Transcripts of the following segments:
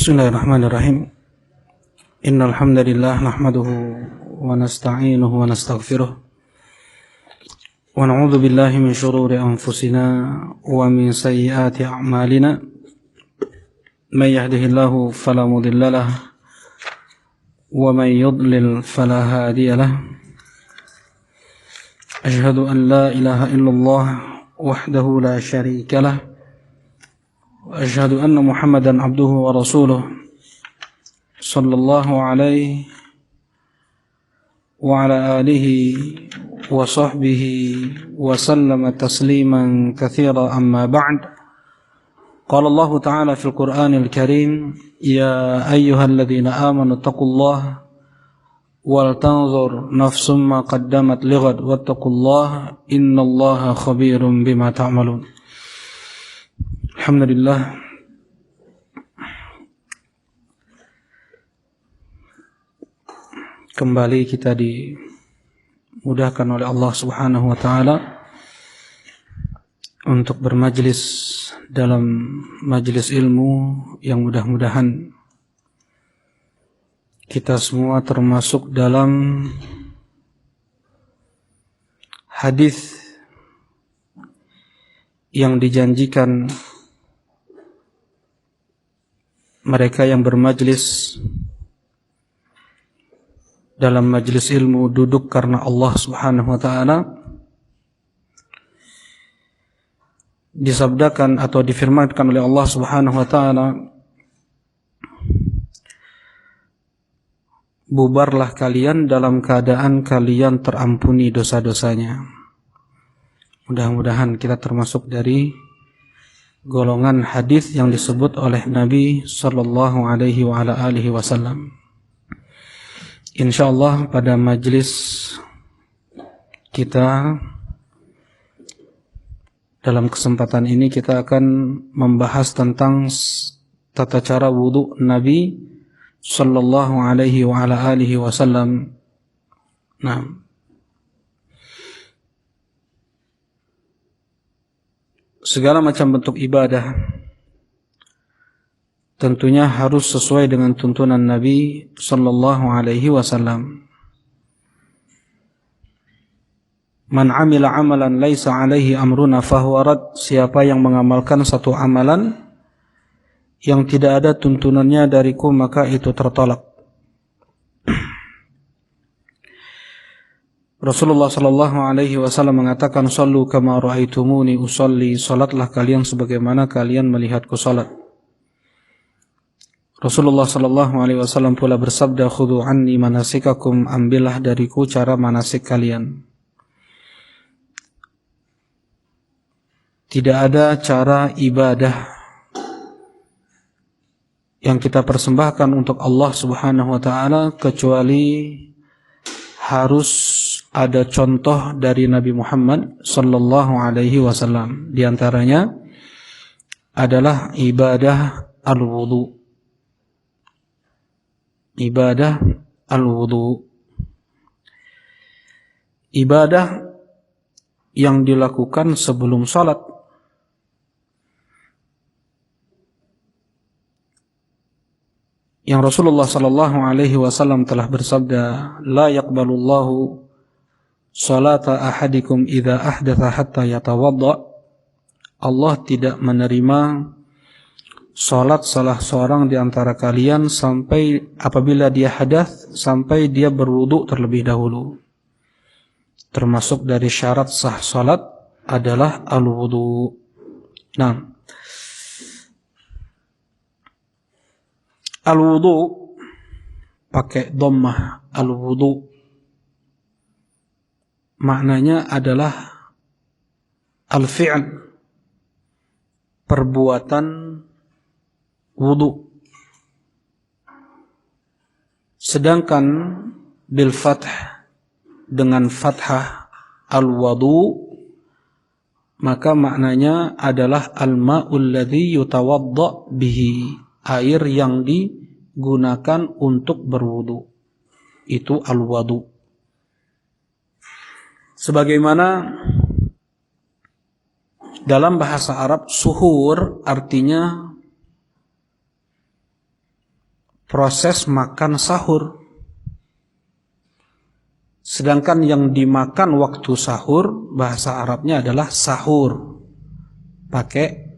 Bismillahirrahmanirrahim. Innal hamdalillah nahmaduhu wa nasta'inuhu wa nastaghfiruh. Wa na'udzu billahi min shururi anfusina wa min sayyiati a'malina. May yahdihillahu fala mudilla lahu wa may yudlil fala hadiya lahu. Ashhadu an la ilaha illallah wahdahu la syarika lahu. وأشهد أن محمدا عبده ورسوله صلى الله عليه وعلى آله وصحبه وسلم تسليما كثيرا أما بعد قال الله تعالى في القرآن الكريم يا أيها الذين آمنوا اتقوا الله ولتنظر نفس ما قدمت لغد واتقوا الله إن الله خبير بما تعملون. Alhamdulillah, kembali kita dimudahkan oleh Allah Subhanahu wa taala untuk bermajlis dalam majlis ilmu yang mudah-mudahan kita semua termasuk dalam hadis yang dijanjikan mereka yang bermajlis dalam majlis ilmu duduk karena Allah Subhanahu wa taala. Disabdakan atau difirmankan oleh Allah Subhanahu wa taala, bubarlah kalian dalam keadaan kalian terampuni dosa-dosanya. Mudah-mudahan kita termasuk dari golongan hadis yang disebut oleh Nabi sallallahu alaihi wa ala alihi wasallam. Insyaallah pada majlis kita dalam kesempatan ini kita akan membahas tentang tata cara wudu Nabi sallallahu alaihi wa ala alihi wasallam. Segala macam bentuk ibadah tentunya harus sesuai dengan tuntunan Nabi sallallahu alaihi wasallam. Man 'amila 'amalan laisa 'alaihi amruna fahuwa rad. Siapa yang mengamalkan satu amalan yang tidak ada tuntunannya dariku, maka itu tertolak. Rasulullah sallallahu alaihi wasallam mengatakan, "Shallu kama ra'aitumuni usolli." Salatlah kalian sebagaimana kalian melihatku salat. Rasulullah sallallahu alaihi wasallam pula bersabda, "Khudhu anni manasikakum." Ambillah dariku cara manasik kalian. Tidak ada cara ibadah yang kita persembahkan untuk Allah Subhanahu wa taala kecuali harus ada contoh dari Nabi Muhammad sallallahu alaihi wasallam. Di antaranya adalah ibadah al-wudu. Ibadah al-wudu. Ibadah yang dilakukan sebelum salat. Yang Rasulullah sallallahu alaihi wasallam telah bersabda, "La yaqbalullahu salata ahadikum idza ahdatha hatta yatawadda." Allah tidak menerima salat salah seorang di antara kalian sampai apabila dia hadas, sampai dia berwudu terlebih dahulu. Termasuk dari syarat sah salat adalah al-wudu. Al-wudu pakai dhammah, al-wudu maknanya adalah al-fi'l, perbuatan wudu. Sedangkan bil fath, dengan fathah al-wudu, maka maknanya adalah al-ma'ul ladzi yutawadda bihi, air yang digunakan untuk berwudu. Itu al-wudu. Sebagaimana dalam bahasa Arab, suhur artinya proses makan sahur. Sedangkan yang dimakan waktu sahur, bahasa Arabnya adalah sahur. Pakai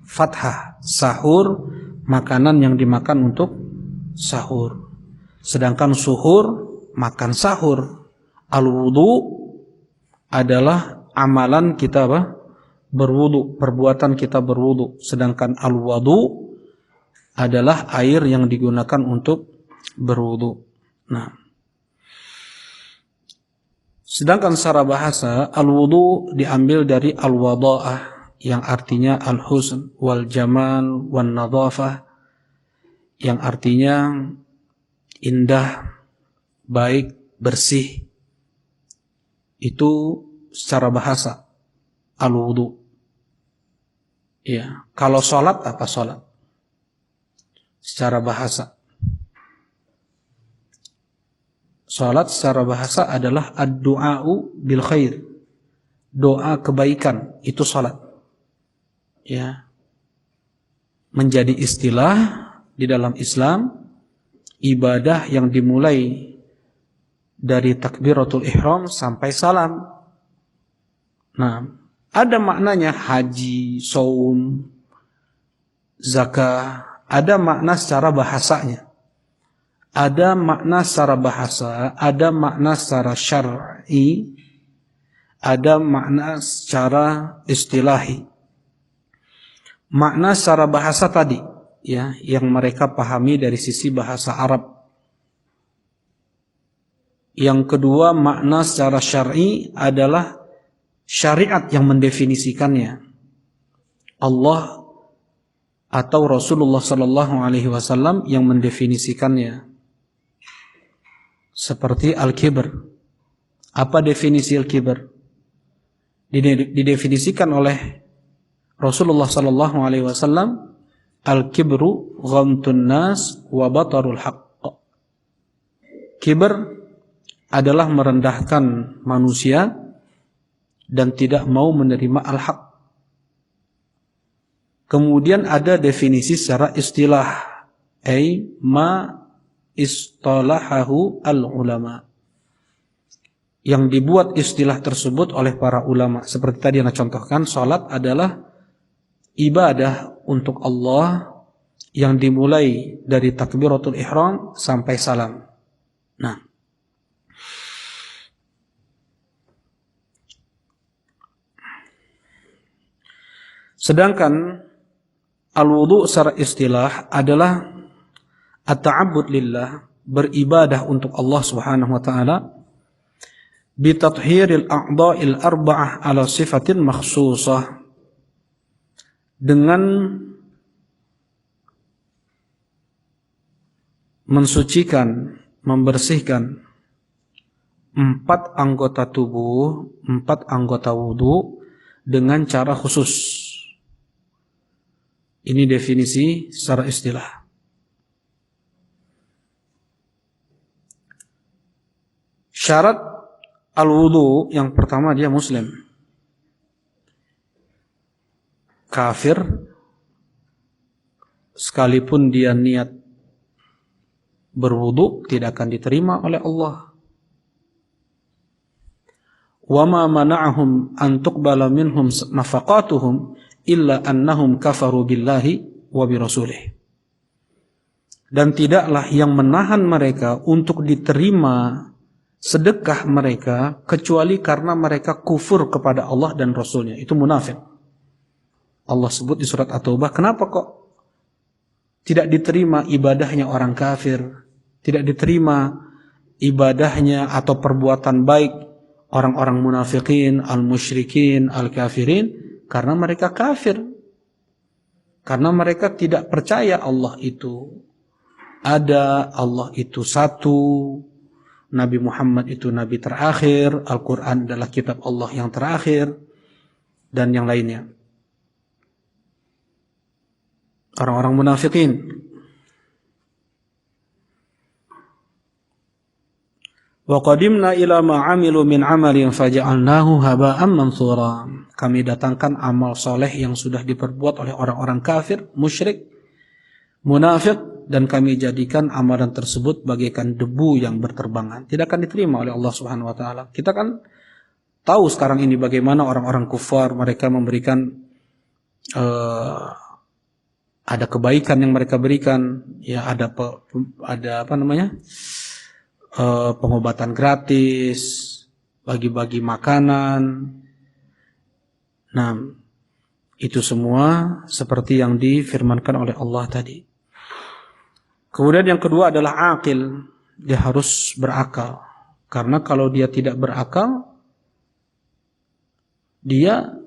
fathah. Sahur, makanan yang dimakan untuk sahur. Sedangkan suhur, makan sahur. Al-wudu adalah amalan kita berwudu, perbuatan kita berwudu. Sedangkan al-wudu adalah air yang digunakan untuk berwudu. Nah, sedangkan secara bahasa al-wudu diambil dari al-wada'ah yang artinya al-husn wal jamal wan nadhafah, yang artinya indah, baik, bersih. Itu secara bahasa al-wudu. Ya, kalau salat apa salat? Secara bahasa. Salat secara bahasa adalah ad-du'a'u bil khair. Doa kebaikan, itu salat. Ya. Menjadi istilah di dalam Islam, ibadah yang dimulai dari takbiratul ihram sampai salam. Nah, ada maknanya haji, saum, zakah, ada makna secara bahasanya. Ada makna secara bahasa, ada makna secara syar'i, ada makna secara istilahi. Makna secara bahasa tadi, ya, yang mereka pahami dari sisi bahasa Arab. Yang kedua, makna secara syar'i adalah syariat yang mendefinisikannya. Allah atau Rasulullah sallallahu alaihi wasallam yang mendefinisikannya. Seperti al-kibr. Apa definisi al-kibr? Didefinisikan oleh Rasulullah sallallahu alaihi wasallam, al-kibru ghamtun nas wa batarul haqq. Kibr adalah merendahkan manusia dan tidak mau menerima al-haq. Kemudian ada definisi secara istilah, ma istalahahu al-ulama, yang dibuat istilah tersebut oleh para ulama. Seperti tadi yang contohkan, salat adalah ibadah untuk Allah yang dimulai dari takbiratul ihram sampai salam. Nah, sedangkan al-wudu secara istilah adalah at-ta'abbud lillah, beribadah untuk Allah Subhanahu wa taala, bi tathhiril a'dha'il arba'ah ala sifatin makhsusah, dengan mensucikan, membersihkan 4 anggota tubuh, 4 anggota wudu dengan cara khusus. Ini definisi secara istilah. Syarat al-wudu yang pertama, dia muslim. Kafir sekalipun dia niat berwudu tidak akan diterima oleh Allah. Wa ma mana'ahum an tuqbala minhum nafaqatuhum illa annahum kafaru billahi wa bi rasulih. Dan tidaklah yang menahan mereka untuk diterima sedekah mereka kecuali karena mereka kufur kepada Allah dan Rasulnya. Itu munafik. Allah sebut di surat At-Taubah, kenapa kok tidak diterima ibadahnya orang kafir, tidak diterima ibadahnya atau perbuatan baik orang-orang munafikin, al-musyrikin, al-kafirin? Karena mereka kafir. Karena mereka tidak percaya Allah itu ada, Allah itu satu, Nabi Muhammad itu Nabi terakhir, Al-Quran adalah kitab Allah yang terakhir, dan yang lainnya. Orang-orang munafikin. Wa qadimna ila ma 'amilu min 'amalin faja'alnahu haba'an mansura. Kami datangkan amal soleh yang sudah diperbuat oleh orang-orang kafir, musyrik, munafik, dan kami jadikan amalan tersebut bagaikan debu yang berterbangan. Tidak akan diterima oleh Allah Subhanahu wa taala. Kita kan tahu sekarang ini bagaimana orang-orang kufar, mereka memberikan ada kebaikan yang mereka berikan, ya ada apa namanya? Pengobatan gratis, bagi-bagi makanan. Nah, itu semua seperti yang difirmankan oleh Allah tadi. Kemudian yang kedua adalah aqil, dia harus berakal. Karena kalau dia tidak berakal, dia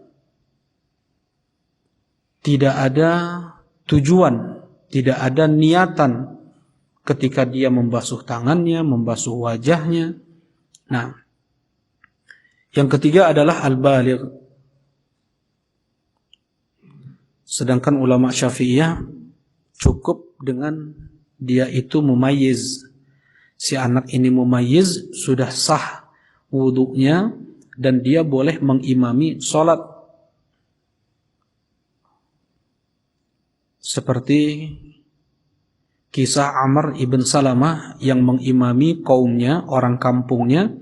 tidak ada tujuan, tidak ada niatan ketika dia membasuh tangannya, membasuh wajahnya. Nah, yang ketiga adalah al-baligh. Sedangkan ulama Syafi'iyah cukup dengan dia itu mumayyiz. Si anak ini mumayyiz, sudah sah wudunya dan dia boleh mengimami sholat. Seperti kisah Amr ibn Salamah yang mengimami kaumnya, orang kampungnya,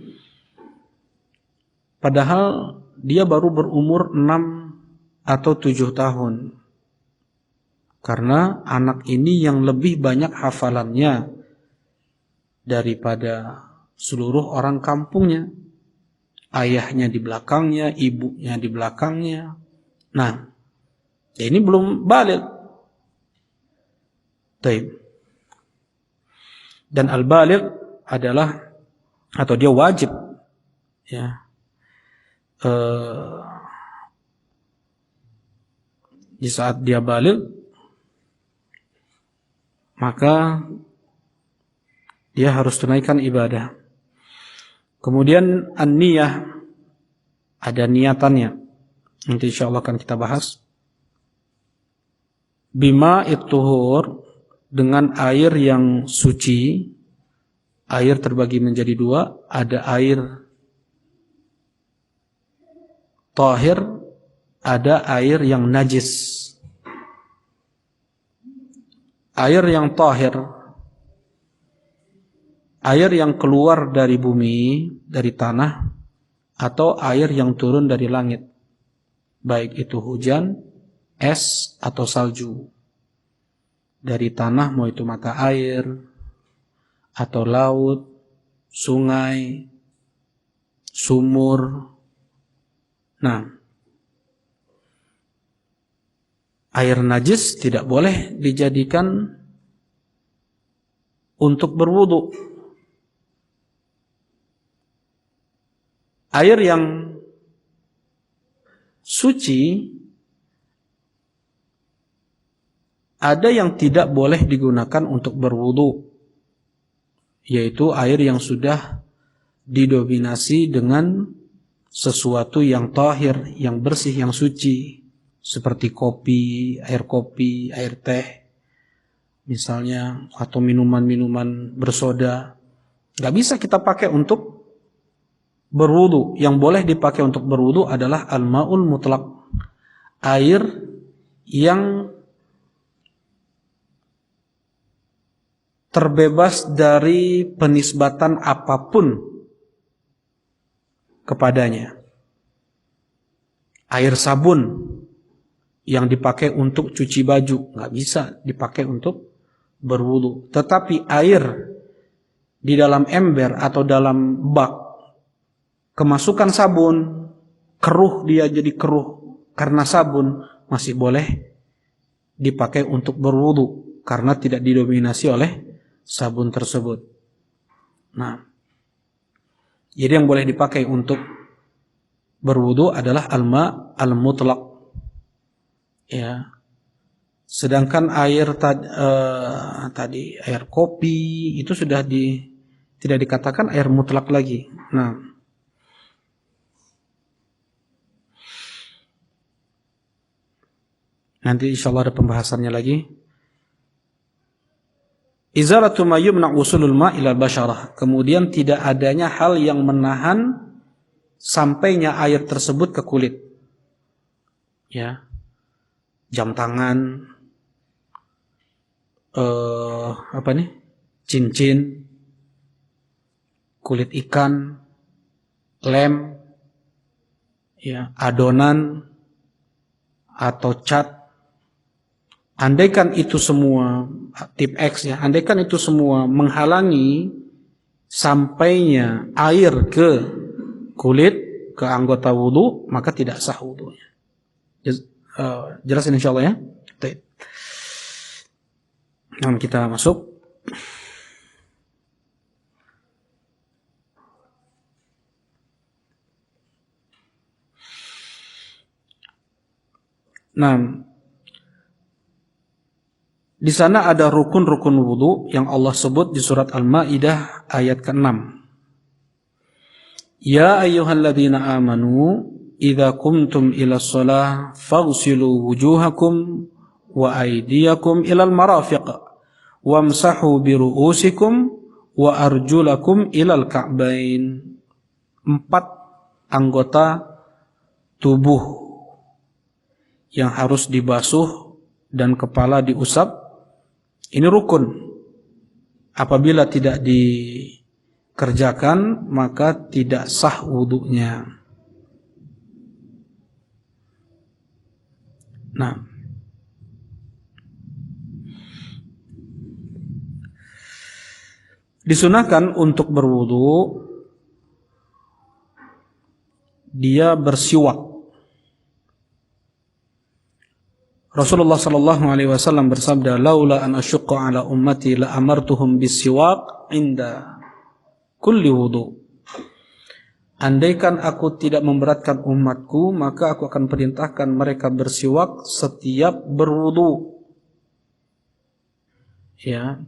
padahal dia baru berumur 6 atau 7 tahun. Karena anak ini yang lebih banyak hafalannya daripada seluruh orang kampungnya. Ayahnya di belakangnya, ibunya di belakangnya. Nah, ini belum baligh. Taib. Dan al-baligh adalah, atau dia wajib, ya, di saat dia baligh, maka dia harus tunaikan ibadah. Kemudian an-niyah, ada niatannya. Nanti insyaallah akan kita bahas. Bima it-tuhur, dengan air yang suci. Air terbagi menjadi dua, ada air tahir, ada air yang najis. Air yang tahir, air yang keluar dari bumi, dari tanah, atau air yang turun dari langit, baik itu hujan, es, atau salju. Dari tanah, mau itu mata air, atau laut, sungai, sumur. Nah, air najis tidak boleh dijadikan untuk berwudu. Air yang suci ada yang tidak boleh digunakan untuk berwudu, yaitu air yang sudah didominasi dengan sesuatu yang tahir, yang bersih, yang suci, seperti kopi, air teh, misalnya, atau minuman-minuman bersoda. Gak bisa kita pakai untuk berwudu. Yang boleh dipakai untuk berwudu adalah al-ma'ul mutlaq, air yang terbebas dari penisbatan apapun kepadanya. Air sabun yang dipakai untuk cuci baju nggak bisa dipakai untuk berwudu. Tetapi air di dalam ember atau dalam bak, kemasukan sabun, keruh, dia jadi keruh karena sabun, masih boleh dipakai untuk berwudu karena tidak didominasi oleh sabun tersebut. Nah, jadi yang boleh dipakai untuk berwudu adalah al-ma' al-mutlaq. Ya. Sedangkan air tadi air kopi itu sudah tidak dikatakan air mutlak lagi. Nah, nanti insyaallah ada pembahasannya lagi. Izalatu ma yumna usulul ma' ila basyarah. Kemudian tidak adanya hal yang menahan sampainya air tersebut ke kulit. Ya. Jam tangan, apa nih? Cincin, kulit ikan, lem, ya, adonan atau cat. Andaikan itu semua tip X ya, andaikan itu semua menghalangi sampainya air ke kulit, ke anggota wudu, maka tidak sah wudunya. Jelasin insyaallah ya. Baik. Nah, kita masuk. Nah, di sana ada rukun-rukun wudu yang Allah sebut di surat Al-Maidah ayat ke-6. Ya ayyuhalladzina amanu idza qumtum ila shalah faghsilu wujuhakum wa aydiyakum ilal marafiq wamsahu bi ru'usikum wa arjulakum ilal ka'bain. 4 anggota tubuh yang harus dibasuh dan kepala diusap. Ini rukun. Apabila tidak dikerjakan, maka tidak sah wudunya. Nah, disunahkan untuk berwudu dia bersiwak. Rasulullah sallallahu alaihi wasallam bersabda, "Laula an asyqa ala ummati la amartuhum bisiwak inda kulli wudu." Andaikan aku tidak memberatkan umatku, maka aku akan perintahkan mereka bersiwak setiap berwudu. Ya,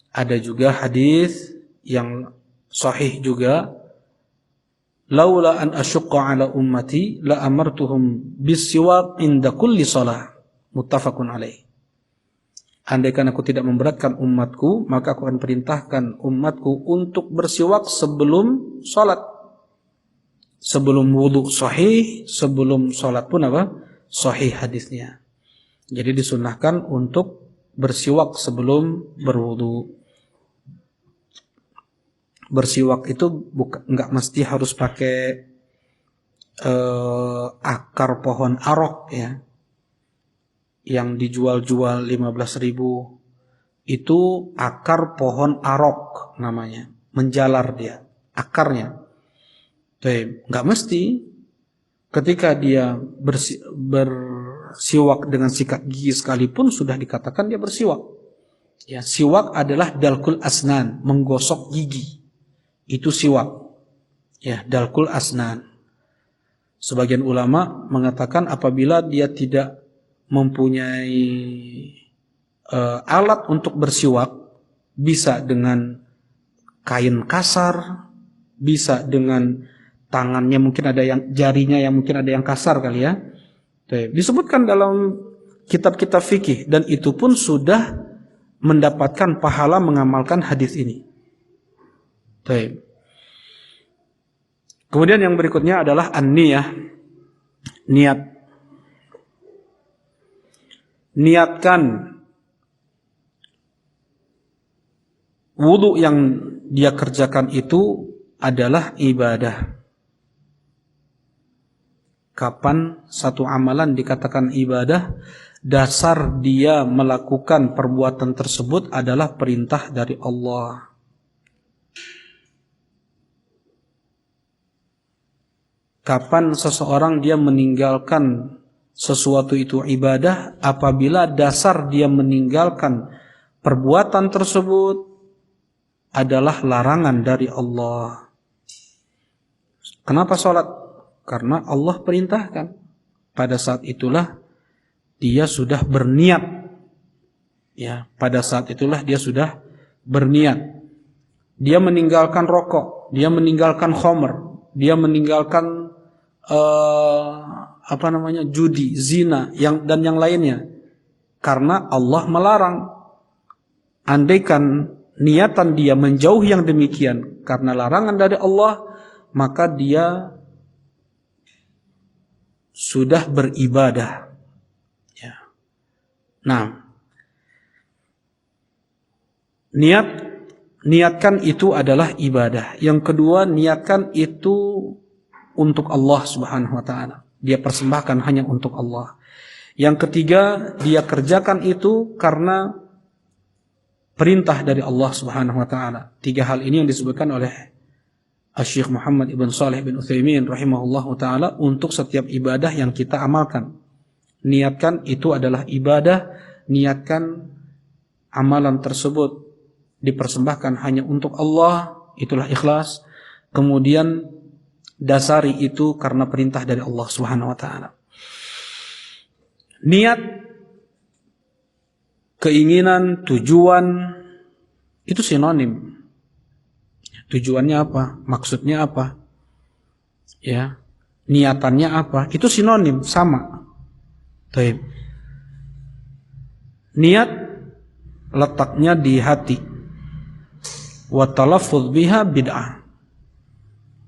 ada juga hadis yang sahih juga, "Laula an asyqa ala ummati la amartuhum bisiwak inda kulli shalah." Muttafaqun alaih. Andaikan aku tidak memberatkan umatku, maka aku akan perintahkan umatku untuk bersiwak sebelum salat. Sebelum wudu sahih, sebelum salat pun apa? Sahih hadisnya. Jadi disunahkan untuk bersiwak sebelum berwudu. Bersiwak itu enggak mesti harus pakai akar pohon arok ya. Yang dijual-jual 15.000 itu akar pohon arok namanya, menjalar dia akarnya. Nggak mesti ketika dia bersiwak dengan sikat gigi sekalipun sudah dikatakan dia bersiwak. Ya, siwak adalah dalkul asnan, menggosok gigi. Itu siwak. Ya, dalkul asnan. Sebagian ulama mengatakan apabila dia tidak mempunyai alat untuk bersiwak, bisa dengan kain kasar, bisa dengan tangannya, mungkin ada yang jarinya yang mungkin ada yang kasar kali ya. Disebutkan dalam kitab-kitab fikih, dan itu pun sudah mendapatkan pahala mengamalkan hadis ini. Kemudian yang berikutnya adalah an-niyah, niat. Niatkan wudu yang dia kerjakan itu adalah ibadah. Kapan satu amalan dikatakan ibadah? Dasar dia melakukan perbuatan tersebut adalah perintah dari Allah. Kapan seseorang dia meninggalkan sesuatu itu ibadah? Apabila dasar dia meninggalkan perbuatan tersebut adalah larangan dari Allah. Kenapa sholat? Karena Allah perintahkan. Pada saat itulah dia sudah berniat. Ya, pada saat itulah dia sudah berniat. Dia meninggalkan rokok, dia meninggalkan khamr, dia meninggalkan judi, zina, dan yang lainnya. Karena Allah melarang. Andaikan niatan dia menjauhi yang demikian karena larangan dari Allah, maka dia sudah beribadah. Ya. Nah, niatkan itu adalah ibadah. Yang kedua, niatkan itu untuk Allah Subhanahu wa taala. Dia persembahkan hanya untuk Allah. Yang ketiga, dia kerjakan itu karena perintah dari Allah Subhanahu wa taala. Tiga hal ini yang disebutkan oleh Syekh Muhammad ibn Shalih bin Utsaimin rahimahullahu taala untuk setiap ibadah yang kita amalkan. Niatkan itu adalah ibadah, niatkan amalan tersebut dipersembahkan hanya untuk Allah, itulah ikhlas. Kemudian dasari itu karena perintah dari Allah Subhanahu wa taala. Niat, keinginan, tujuan itu sinonim. Tujuannya apa? Maksudnya apa? Ya. Niatannya apa? Itu sinonim, sama. Baik. Niat letaknya di hati. Wa talaffuz biha bid'ah.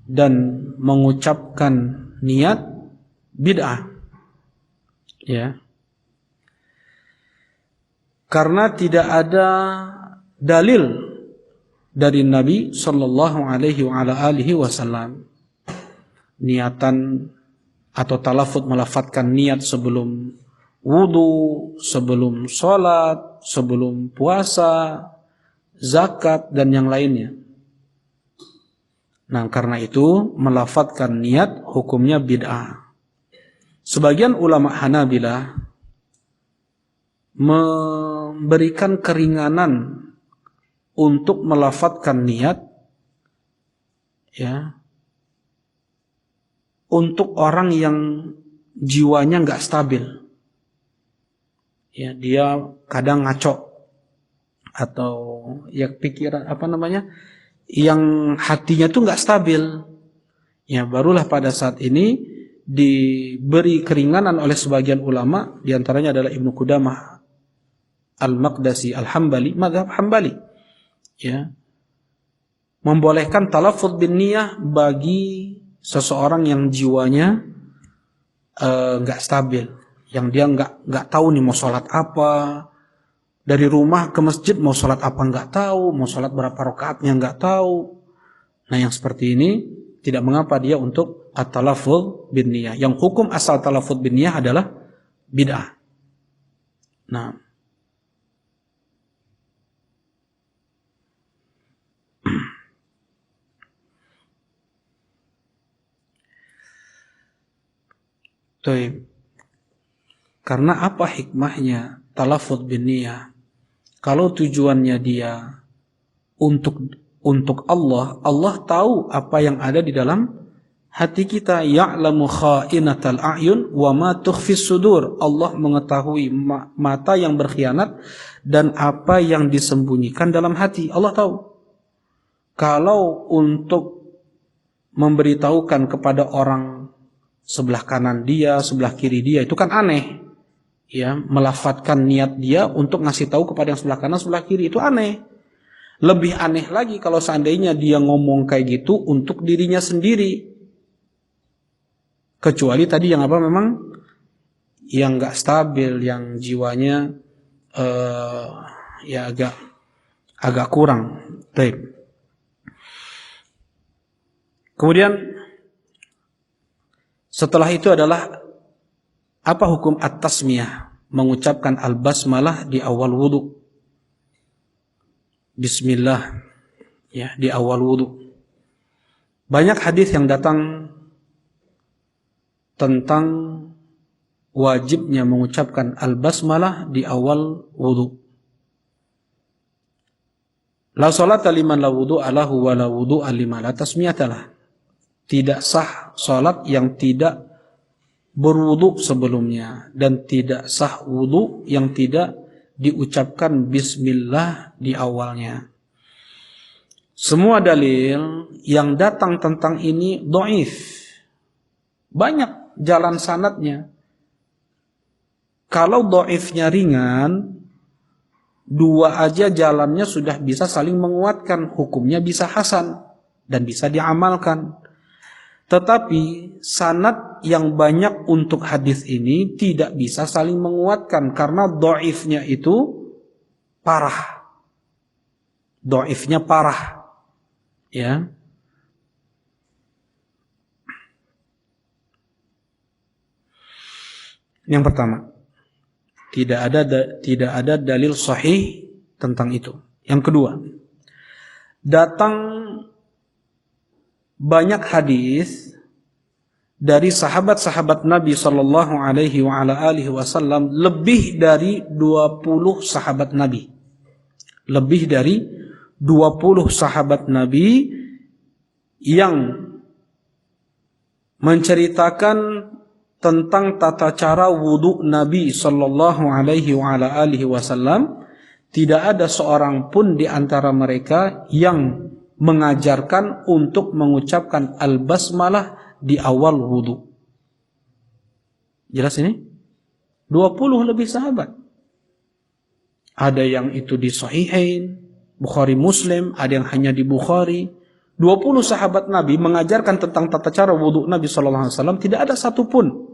Dan mengucapkan niat bid'ah. Ya. Karena tidak ada dalil dari Nabi sallallahu alaihi wa ala alihi wasallam niatan atau talafut melafatkan niat sebelum wudu, sebelum sholat, sebelum puasa, zakat dan yang lainnya. Nah, karena itu melafatkan niat hukumnya bid'ah. Sebagian ulama Hanabilah memberikan keringanan untuk melafatkan niat, ya, untuk orang yang jiwanya nggak stabil, ya, dia kadang ngaco atau ya pikiran yang hatinya tuh nggak stabil, ya, barulah pada saat ini diberi keringanan oleh sebagian ulama, diantaranya adalah Ibnu Qudamah Al-Maqdisi Al-Hambali, mazhab Hambali, ya, membolehkan talaffuz bin niyah bagi seseorang yang jiwanya nggak stabil, yang dia nggak tahu nih mau sholat apa, dari rumah ke masjid mau sholat apa nggak tahu, mau sholat berapa rakaatnya nggak tahu. Nah, yang seperti ini tidak mengapa dia untuk at-talaffuz bin niyah. Yang hukum asal talaffuz bin niyah adalah bid'ah. Nah, karena apa hikmahnya talaffuz bin niyah? Kalau tujuannya dia untuk Allah, Allah tahu apa yang ada di dalam hati kita. Ya'lamu kha'inatal a'yun wa ma tukhfis sudur. Allah mengetahui mata yang berkhianat dan apa yang disembunyikan dalam hati. Allah tahu. Kalau untuk memberitahukan kepada orang sebelah kanan dia, sebelah kiri dia, itu kan aneh. Ya, melafatkan niat dia untuk ngasih tahu kepada yang sebelah kanan, sebelah kiri, itu aneh. Lebih aneh lagi kalau seandainya dia ngomong kayak gitu untuk dirinya sendiri. Kecuali tadi yang apa, memang yang nggak stabil, yang jiwanya ya agak kurang. Baik. Kemudian setelah itu adalah apa hukum at-tasmiyah, mengucapkan al-basmalah di awal wudu. Bismillah, ya, di awal wudu. Banyak hadis yang datang tentang wajibnya mengucapkan al-basmalah di awal wudu. La salata liman la wudu'a lahu wa la wudu'a liman la tasmiyatalah. Tidak sah salat yang tidak berwudu sebelumnya, dan tidak sah wudu yang tidak diucapkan bismillah di awalnya. Semua dalil yang datang tentang ini dhaif. Banyak jalan sanadnya. Kalau dhaifnya ringan, dua aja jalannya sudah bisa saling menguatkan, hukumnya bisa hasan dan bisa diamalkan. Tetapi sanad yang banyak untuk hadis ini tidak bisa saling menguatkan karena dhaifnya itu parah. dhaifnya parah. Ya. Yang pertama, tidak ada dalil sahih tentang itu. Yang kedua, datang banyak hadis dari sahabat-sahabat Nabi sallallahu alaihi wa ala alihi wasallam, lebih dari 20 sahabat Nabi. Lebih dari 20 sahabat Nabi yang menceritakan tentang tata cara wudu Nabi sallallahu alaihi wa ala alihi wasallam. Tidak ada seorang pun di antara mereka yang mengajarkan untuk mengucapkan al-basmalah di awal wudu. Jelas ini? 20 lebih sahabat. Ada yang itu di Sahihain, Bukhari Muslim, ada yang hanya di Bukhari. 20 sahabat Nabi mengajarkan tentang tata cara wudu Nabi sallallahu alaihi wasallam, tidak ada satupun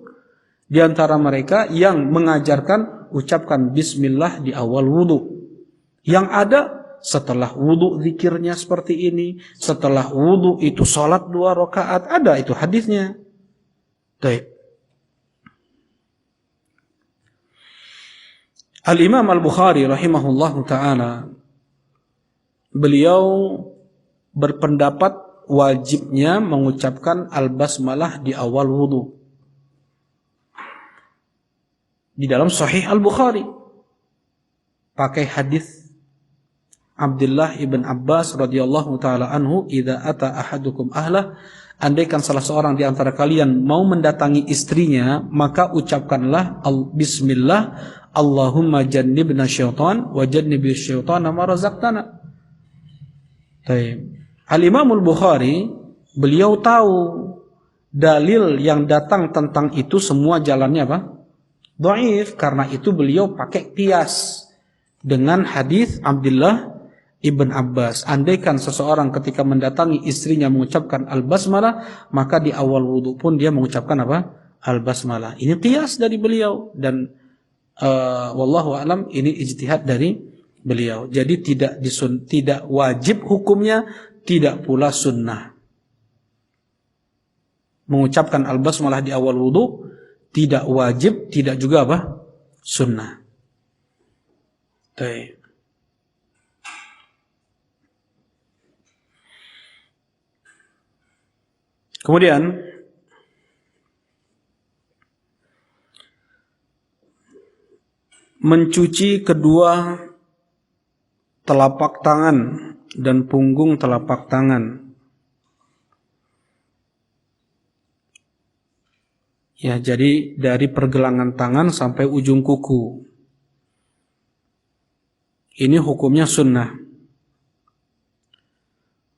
di antara mereka yang mengajarkan ucapkan bismillah di awal wudu. Yang ada setelah wudu zikirnya seperti ini, setelah wudu itu salat 2 rakaat, ada itu hadisnya. Baik. Al-Imam Al-Bukhari rahimahullahu taala, beliau berpendapat wajibnya mengucapkan al-basmalah di awal wudu. Di dalam Sahih Al-Bukhari pakai hadis Abdullah ibn Abbas radhiyallahu taala anhu, "Idza ata ahadukum ahlah," andaikan salah seorang di antara kalian mau mendatangi istrinya, maka ucapkanlah bismillah, Allahumma jannibna syaitan wa jannibish syaitana ma razaqtana. Baik. Al-Imam Al-Bukhari, beliau tahu dalil yang datang tentang itu semua jalannya apa? Dhaif. Karena itu beliau pakai qiyas dengan hadis Abdullah Ibn Abbas. Andaikan seseorang ketika mendatangi istrinya mengucapkan al-basmalah, maka di awal wudu pun dia mengucapkan apa? Al-basmalah. Ini qiyas dari beliau, dan wallahu alam ini ijtihad dari beliau. Jadi tidak wajib hukumnya, tidak pula sunnah. Mengucapkan al-basmalah di awal wudu tidak wajib, tidak juga apa? Sunnah. Baik. Kemudian mencuci kedua telapak tangan dan punggung telapak tangan. Ya, jadi dari pergelangan tangan sampai ujung kuku. Ini hukumnya sunnah.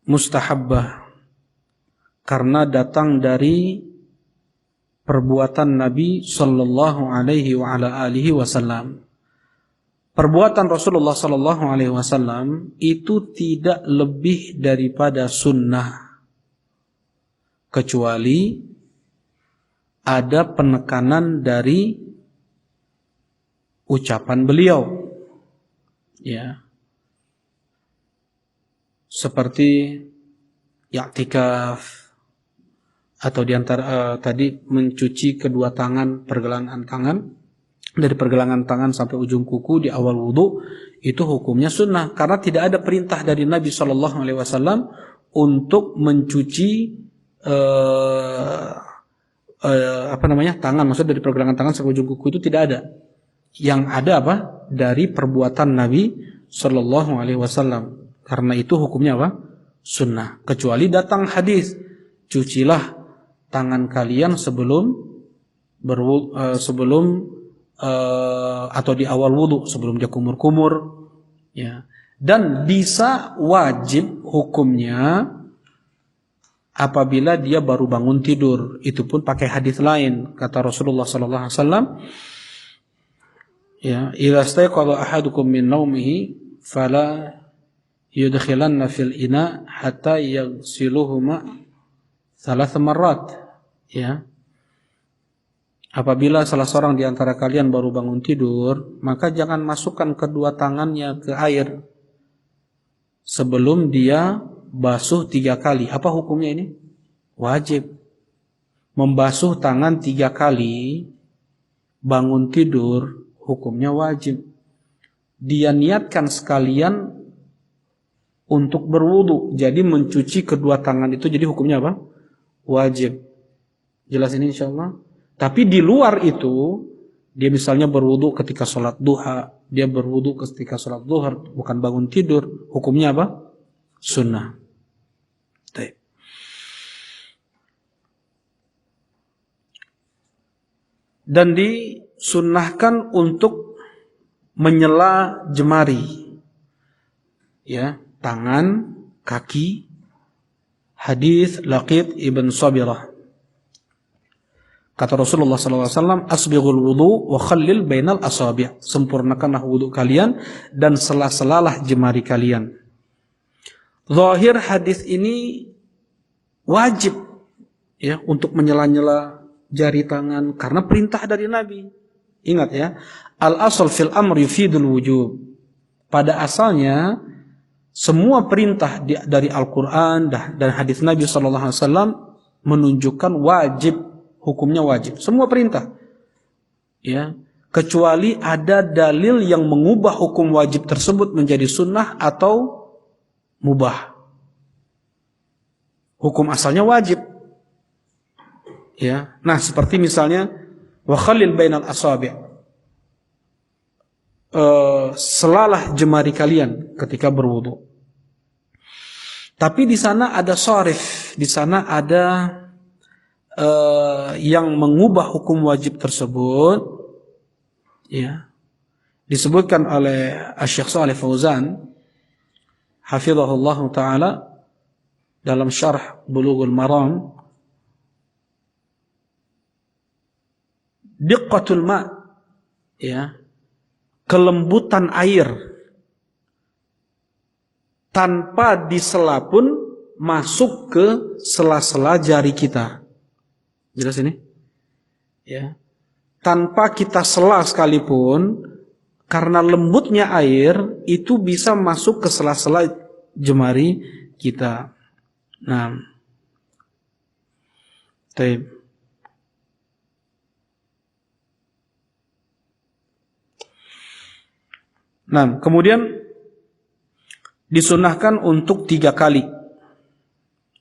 Mustahabbah. Karena datang dari perbuatan Nabi sallallahu alaihi wa ala alihi wasallam. Perbuatan Rasulullah sallallahu alaihi wasallam itu tidak lebih daripada sunnah, kecuali ada penekanan dari ucapan beliau. Ya. Seperti i'tikaf, atau diantara tadi mencuci kedua tangan, pergelangan tangan, dari pergelangan tangan sampai ujung kuku di awal wudu, itu hukumnya sunnah, karena tidak ada perintah dari Nabi Shallallahu Alaihi Wasallam untuk mencuci tangan, maksud dari pergelangan tangan sampai ujung kuku itu tidak ada. Yang ada apa? Dari perbuatan Nabi Shallallahu Alaihi Wasallam. Karena itu hukumnya apa? Sunnah. Kecuali datang hadis, cucilah tangan kalian sebelum atau di awal wudu, sebelum dia kumur-kumur, ya. Dan bisa wajib hukumnya apabila dia baru bangun tidur. Itu pun pakai hadis lain, kata Rasulullah sallallahu alaihi wasallam, ya, idza stayqadha ahadukum min naumihi fala yudkhilanna fil ina hatta yaghsiluhuma 3 marrat, ya. Apabila salah seorang di antara kalian baru bangun tidur, maka jangan masukkan kedua tangannya ke air sebelum dia basuh 3 kali. Apa hukumnya ini? Wajib. Membasuh tangan 3 kali bangun tidur, hukumnya wajib. Dia niatkan sekalian untuk berwudu, jadi mencuci kedua tangan itu jadi hukumnya apa? Wajib. Jelas ini insyaallah. Tapi di luar itu, dia misalnya berwudu ketika sholat duha, dia berwudu ketika sholat zuhur, bukan bangun tidur, hukumnya apa? Sunnah. Baik. Dan disunnahkan untuk menyela jemari, ya, tangan, kaki. Hadis Laqit ibn Sabirah. Kata Rasulullah SAW, asbighul wudu wa khallil bainal asabi'. Sempurnakanlah wudu kalian dan sela-selalah jemari kalian. Zahir hadis ini wajib, ya, untuk menyela-nyela jari tangan karena perintah dari Nabi. Ingat ya, al-asal fil amr yufidul wujub. Pada asalnya semua perintah dari Al-Qur'an dan hadis Nabi SAW menunjukkan wajib, hukumnya wajib. Semua perintah, ya, kecuali ada dalil yang mengubah hukum wajib tersebut menjadi sunnah atau mubah. Hukum asalnya wajib. Ya, nah seperti misalnya wa khallil bainal asabi'. Selalah jemari kalian ketika berwudu. Tapi di sana ada sharif, di sana ada yang mengubah hukum wajib tersebut, ya, disebutkan oleh Asy-Syaikh Shalih Fauzan hafizahullah taala dalam syarh Bulughul Maram, diqqatul ma', ya, kelembutan air tanpa disela pun masuk ke sela-sela jari kita. Jelas ini? Ya. Tanpa kita sela sekalipun, karena lembutnya air itu bisa masuk ke sela-sela jemari kita. Nah, taib. Nah, kemudian disunahkan untuk 3 kali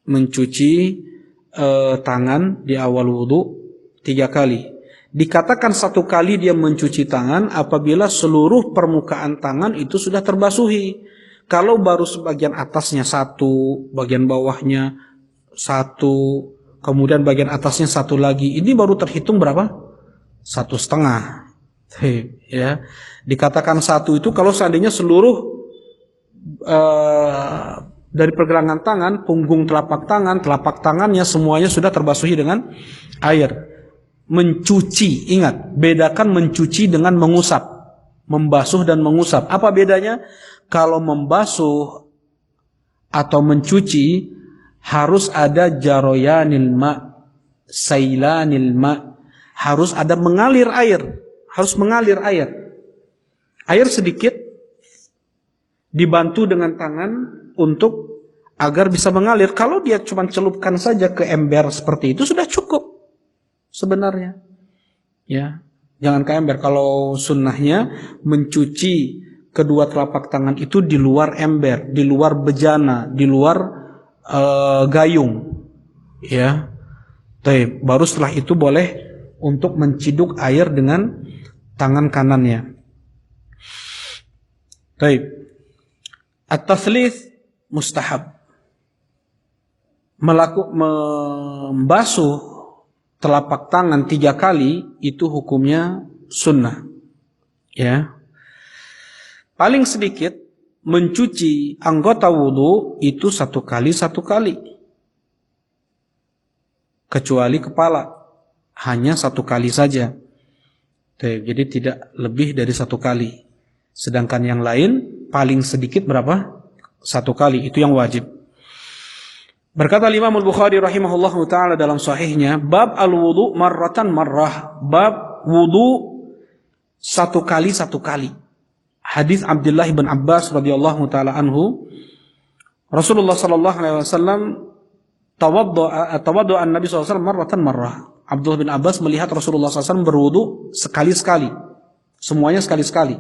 mencuci tangan di awal wudu, 3 kali. Dikatakan 1 kali dia mencuci tangan apabila seluruh permukaan tangan itu sudah terbasuhi. Kalau baru sebagian atasnya 1, bagian bawahnya 1, kemudian bagian atasnya 1 lagi, ini baru terhitung berapa? 1,5. Ya, dikatakan 1 itu kalau seandainya seluruh dari pergelangan tangan, punggung telapak tangannya semuanya sudah terbasuhi dengan air. Mencuci, ingat, bedakan mencuci dengan mengusap, membasuh dan mengusap. Apa bedanya? Kalau membasuh atau mencuci harus ada jaroyanil ma', sailanil ma', harus ada mengalir air. Harus mengalir air. Air sedikit dibantu dengan tangan untuk agar bisa mengalir. Kalau dia cuma celupkan saja ke ember seperti itu sudah cukup sebenarnya. Ya, jangan ke ember. Kalau sunnahnya mencuci kedua telapak tangan itu di luar ember, di luar bejana, di luar gayung. Ya. Baru setelah itu boleh untuk menciduk air dengan tangan kanannya. At-tatslits mustahab. Membasuh telapak tangan 3 kali itu hukumnya sunnah. Ya. Paling sedikit mencuci anggota wudu itu 1 kali 1 kali. Kecuali kepala, hanya 1 kali saja. Jadi tidak lebih dari 1 kali. Sedangkan yang lain paling sedikit berapa? 1 kali, itu yang wajib. Berkata Imam Al-Bukhari rahimahullahu ta'ala dalam sahihnya, bab al-wudu marratan marrah, bab wudu 1 kali 1 kali. Hadis Abdullah bin Abbas radhiyallahu ta'ala anhu, Rasulullah sallallahu alaihi wasallam tawaddu'a an-nabi sallallahu alaihi wasallam marrah. Abdullah bin Abbas melihat Rasulullah SAW berwudu sekali-sekali. Semuanya sekali-sekali.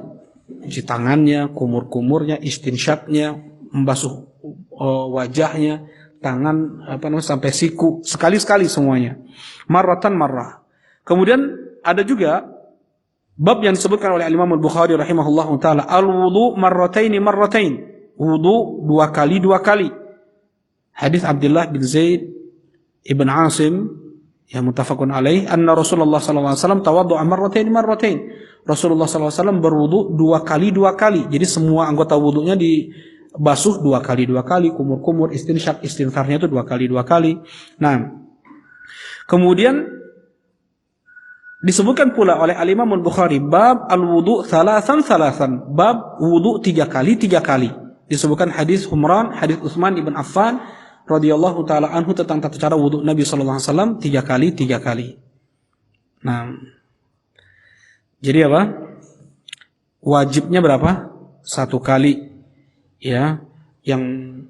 Cuci tangannya, kumur-kumurnya, istinsyaqnya, membasuh wajahnya, tangan sampai siku, sekali-sekali semuanya. Marrah. Kemudian ada juga bab yang disebutkan oleh Imam Al-Bukhari rahimahullahu taala, al-wudu marratain. Wudu dua kali. Hadis Abdullah bin Zaid ibn Asim yang muttafaqun alaih, anna Rasulullah sallallahu alaihi wasallam tawaddu'a marratain. Rasulullah sallallahu alaihi wasallam berwudu dua kali. Jadi semua anggota wudunya dibasuh dua kali, kumur-kumur, istinsyaq, istinfarnya itu dua kali. Nah, kemudian disebutkan pula oleh Al-Imam Al-Bukhari bab al-wudu thalathan, bab wudu 3 kali. Disebutkan hadis Humran, hadis Utsman ibn Affan radhiyallahu taala anhu tentang tata cara wudu Nabi sallallahu alaihi wasallam 3 kali. Nah, jadi apa? Wajibnya berapa? 1 kali. Ya, yang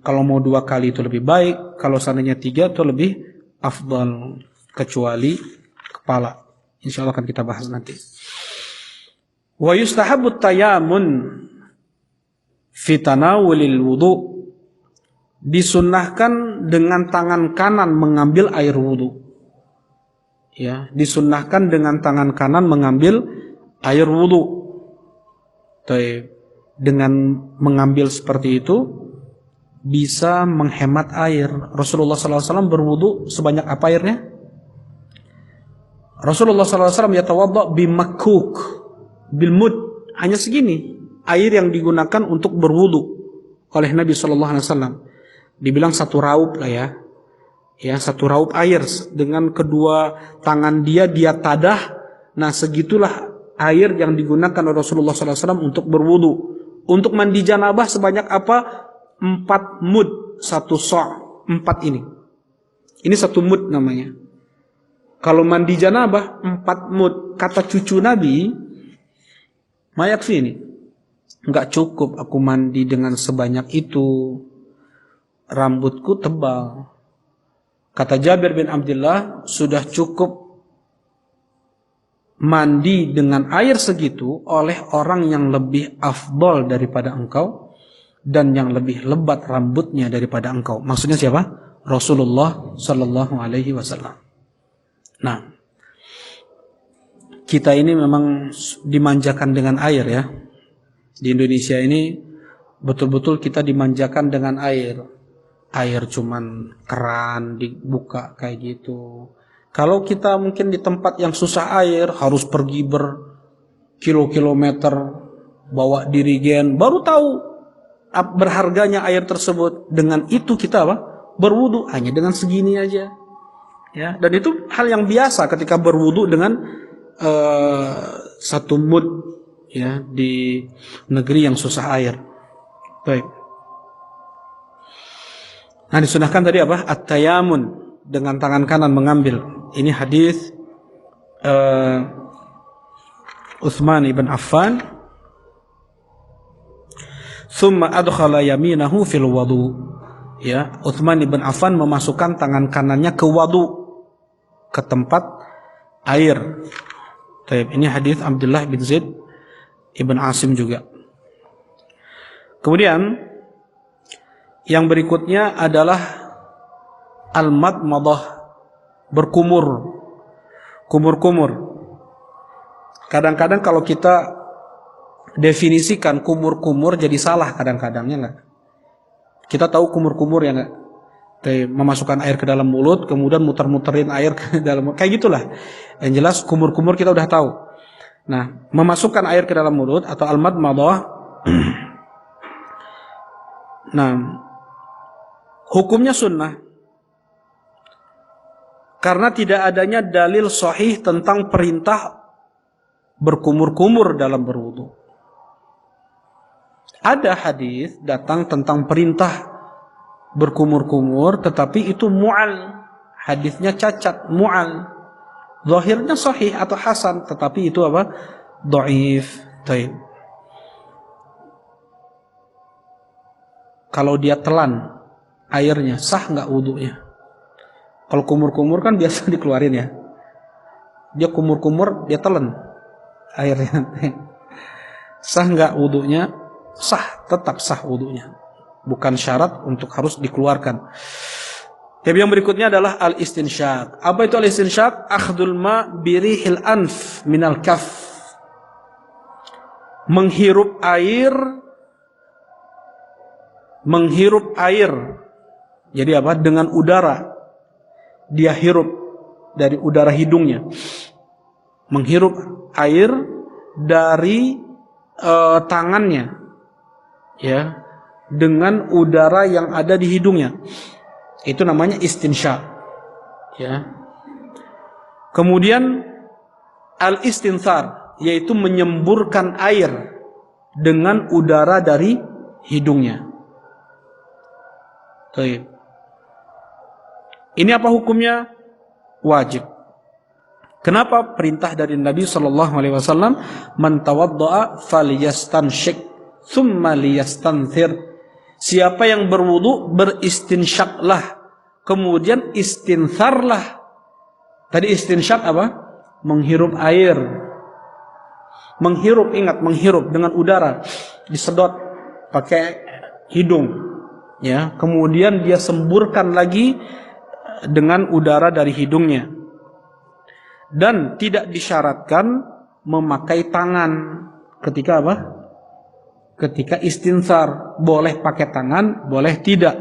kalau mau 2 kali itu lebih baik, kalau seandainya 3 itu lebih afdal, kecuali kepala. Insyaallah akan kita bahas nanti. Wa yustahabbu tayamun fi tanawulil wudu. Disunnahkan dengan tangan kanan mengambil air wudu. Ya, disunnahkan dengan tangan kanan mengambil air wudu. Dengan mengambil seperti itu bisa menghemat air. Rasulullah SAW berwudu sebanyak apa airnya? Rasulullah SAW yatawadda bimakuk bilmud, hanya segini air yang digunakan untuk berwudu oleh Nabi SAW. Dibilang 1 raup lah ya. Ya, 1 raup air dengan kedua tangan dia tadah. Nah, segitulah air yang digunakan oleh Rasulullah SAW untuk berwudu. Untuk mandi janabah sebanyak apa? 4 mud, 1 so', 4 ini. Ini 1 mud namanya. Kalau mandi janabah 4 mud. Kata cucu Nabi, mayakfi ini. Enggak cukup aku mandi dengan sebanyak itu. Rambutku tebal. Kata Jabir bin Abdullah, sudah cukup mandi dengan air segitu oleh orang yang lebih afdal daripada engkau dan yang lebih lebat rambutnya daripada engkau. Maksudnya siapa? Rasulullah sallallahu alaihi wasallam. Nah, kita ini memang dimanjakan dengan air ya. Di Indonesia ini betul-betul kita dimanjakan dengan air. Air cuman keran dibuka kayak gitu. Kalau kita mungkin di tempat yang susah air, harus pergi berkilo-kilometer, bawa dirigen, baru tahu berharganya air tersebut. Dengan itu kita berwudu hanya dengan segini aja. Ya, dan itu hal yang biasa ketika berwudu dengan 1 mud ya di negeri yang susah air. Baik. Nah, disunahkan tadi apa? At-tayamun, dengan tangan kanan mengambil. Ini hadis Utsman ibn Affan. Tsumma adkhala yaminahu fil wudu. Ya, Utsman ibn Affan memasukkan tangan kanannya ke wudu, ke tempat air. Baik, ini hadis Abdullah bin Zaid ibn Asim juga. Kemudian yang berikutnya adalah al-madmadah, berkumur. Kumur-kumur. Kadang-kadang kalau kita definisikan kumur-kumur jadi salah kadang-kadangnya enggak. Kita tahu kumur-kumur ya enggak? Memasukkan air ke dalam mulut, kemudian muter-muterin air ke dalam mulut. Kayak gitulah. Yang jelas kumur-kumur kita udah tahu. Nah, memasukkan air ke dalam mulut atau al-madmadah. Nah, hukumnya sunnah karena tidak adanya dalil sahih tentang perintah berkumur-kumur dalam berwudu. Ada hadis datang tentang perintah berkumur-kumur, tetapi itu mu'al, hadisnya cacat, mu'al. Zahirnya sahih atau hasan, tetapi itu apa? Dhaif. Kalau dia telan, airnya, sah nggak wudunya? Kalau kumur-kumur kan biasa dikeluarin ya. Dia kumur-kumur, dia telan airnya. Sah nggak wudunya? Sah, tetap sah wudunya. Bukan syarat untuk harus dikeluarkan. Tapi yang berikutnya adalah al-istinsyaq. Apa itu al-istinsyaq? Akhdul ma birihil anf minal kaf. Menghirup air. Jadi apa? Dengan udara. Dia hirup dari udara hidungnya. Menghirup air dari tangannya. Ya, dengan udara yang ada di hidungnya. Itu namanya istinsyaq. Ya. Kemudian al-istinthar, yaitu menyemburkan air dengan udara dari hidungnya. Baik. Ini apa hukumnya? Wajib. Kenapa? Perintah dari Nabi sallallahu alaihi wasallam, "Man tawaddaa falyastanshik, tsumma liyastanthir." Siapa yang berwudu, beristinsyaklah, kemudian istintharlah. Tadi istinsyak apa? Menghirup air. Menghirup, ingat, menghirup dengan udara, disedot pakai hidung, ya. Kemudian dia semburkan lagi dengan udara dari hidungnya. Dan tidak disyaratkan memakai tangan ketika apa? Ketika istinthar. Boleh pakai tangan, boleh tidak.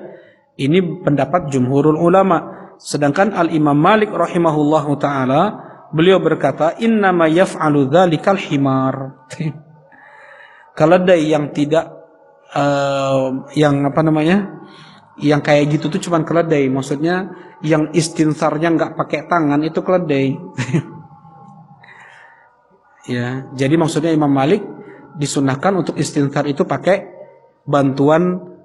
Ini pendapat jumhurul ulama. Sedangkan Al-Imam Malik rahimahullahu ta'ala, beliau berkata, innama yaf'alu dhalikal himar. Keledai yang tidak yang apa namanya, yang kayak gitu tuh cuman keledai. Maksudnya yang istinsarnya nggak pakai tangan itu keledai. Ya, jadi maksudnya Imam Malik disunahkan untuk istinsar itu pakai bantuan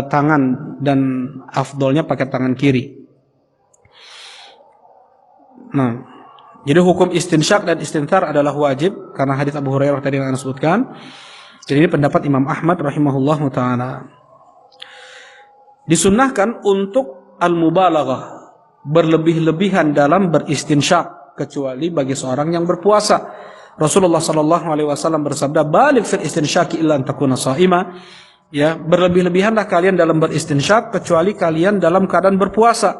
tangan, dan afdolnya pakai tangan kiri. Nah, jadi hukum istinsyak dan istinsar adalah wajib karena hadits Abu Hurairah tadi yang Anda sebutkan. Jadi ini pendapat Imam Ahmad rahimahullahu taala. Disunnahkan untuk al-mubalaghah, berlebih-lebihan dalam beristinsyak, kecuali bagi seorang yang berpuasa. Rasulullah sallallahu alaihi wasallam bersabda, "Baligh fil istinsyaqi illa an takuna sha'ima." Ya, berlebih-lebihanlah kalian dalam beristinsyak kecuali kalian dalam keadaan berpuasa.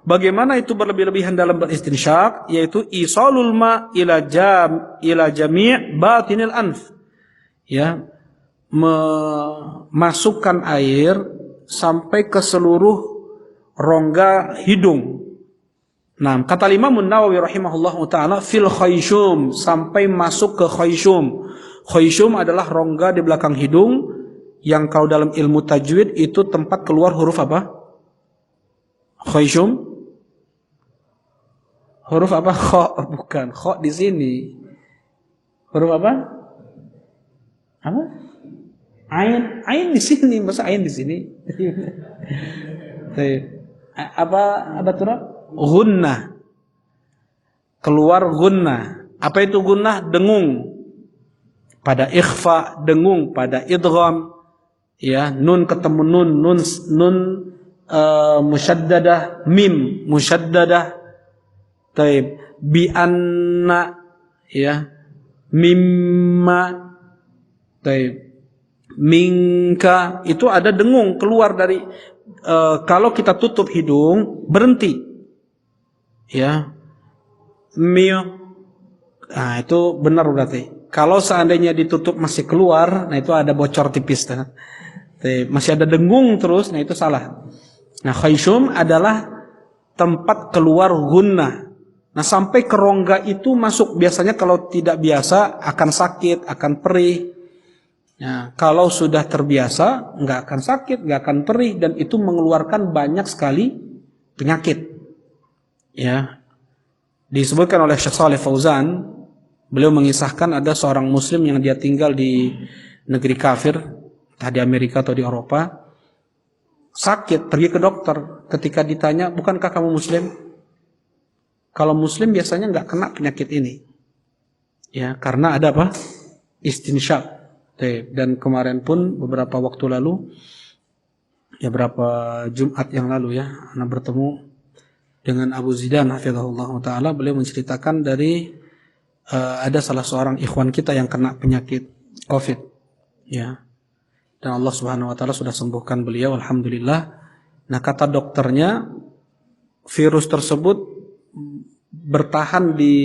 Bagaimana itu berlebih-lebihan dalam beristinsyak? Yaitu isalul ma ila jami' batinil anf. Ya, memasukkan air sampai ke seluruh rongga hidung. Nah, kata Imam Nawawi rahimahullahu taala, fil khayshum, sampai masuk ke khayshum. Khayshum adalah rongga di belakang hidung yang kalau dalam ilmu tajwid itu tempat keluar huruf apa? Khayshum? Huruf apa? Kha, bukan. Kha di sini. Huruf apa? Apa? Ain. Ain di sini. Masa ain di sini? Apa turab? Gunnah. Keluar gunnah. Apa itu gunnah? Dengung. Pada ikhfa, dengung. Pada idgham, ya, nun ketemu nun musyaddadah, mim musyaddadah. Taib, bi anna, ya, mimma, taib, minka, itu ada dengung keluar dari kalau kita tutup hidung berhenti, ya, nah itu benar berarti. Kalau seandainya ditutup masih keluar, nah itu ada bocor tipis, masih ada dengung terus, nah itu salah. Nah, khayshum adalah tempat keluar gunnah. Nah, sampai ke rongga itu masuk, biasanya kalau tidak biasa akan sakit, akan perih. Nah, kalau sudah terbiasa nggak akan sakit, nggak akan perih, dan itu mengeluarkan banyak sekali penyakit. Ya, disebutkan oleh Syekh Shalih Fauzan, beliau mengisahkan ada seorang muslim yang dia tinggal di negeri kafir, entah di Amerika atau di Eropa, sakit, pergi ke dokter. Ketika ditanya, bukankah kamu muslim? Kalau muslim biasanya nggak kena penyakit ini, ya, karena ada apa? Istinsyak. Dan kemarin pun beberapa waktu lalu ya berapa Jumat yang lalu ya, Ana bertemu dengan Abu Zidan hafizahullah taala. Beliau menceritakan dari ada salah seorang ikhwan kita yang kena penyakit COVID ya. Dan Allah Subhanahu wa taala sudah sembuhkan beliau alhamdulillah. Nah, kata dokternya virus tersebut bertahan di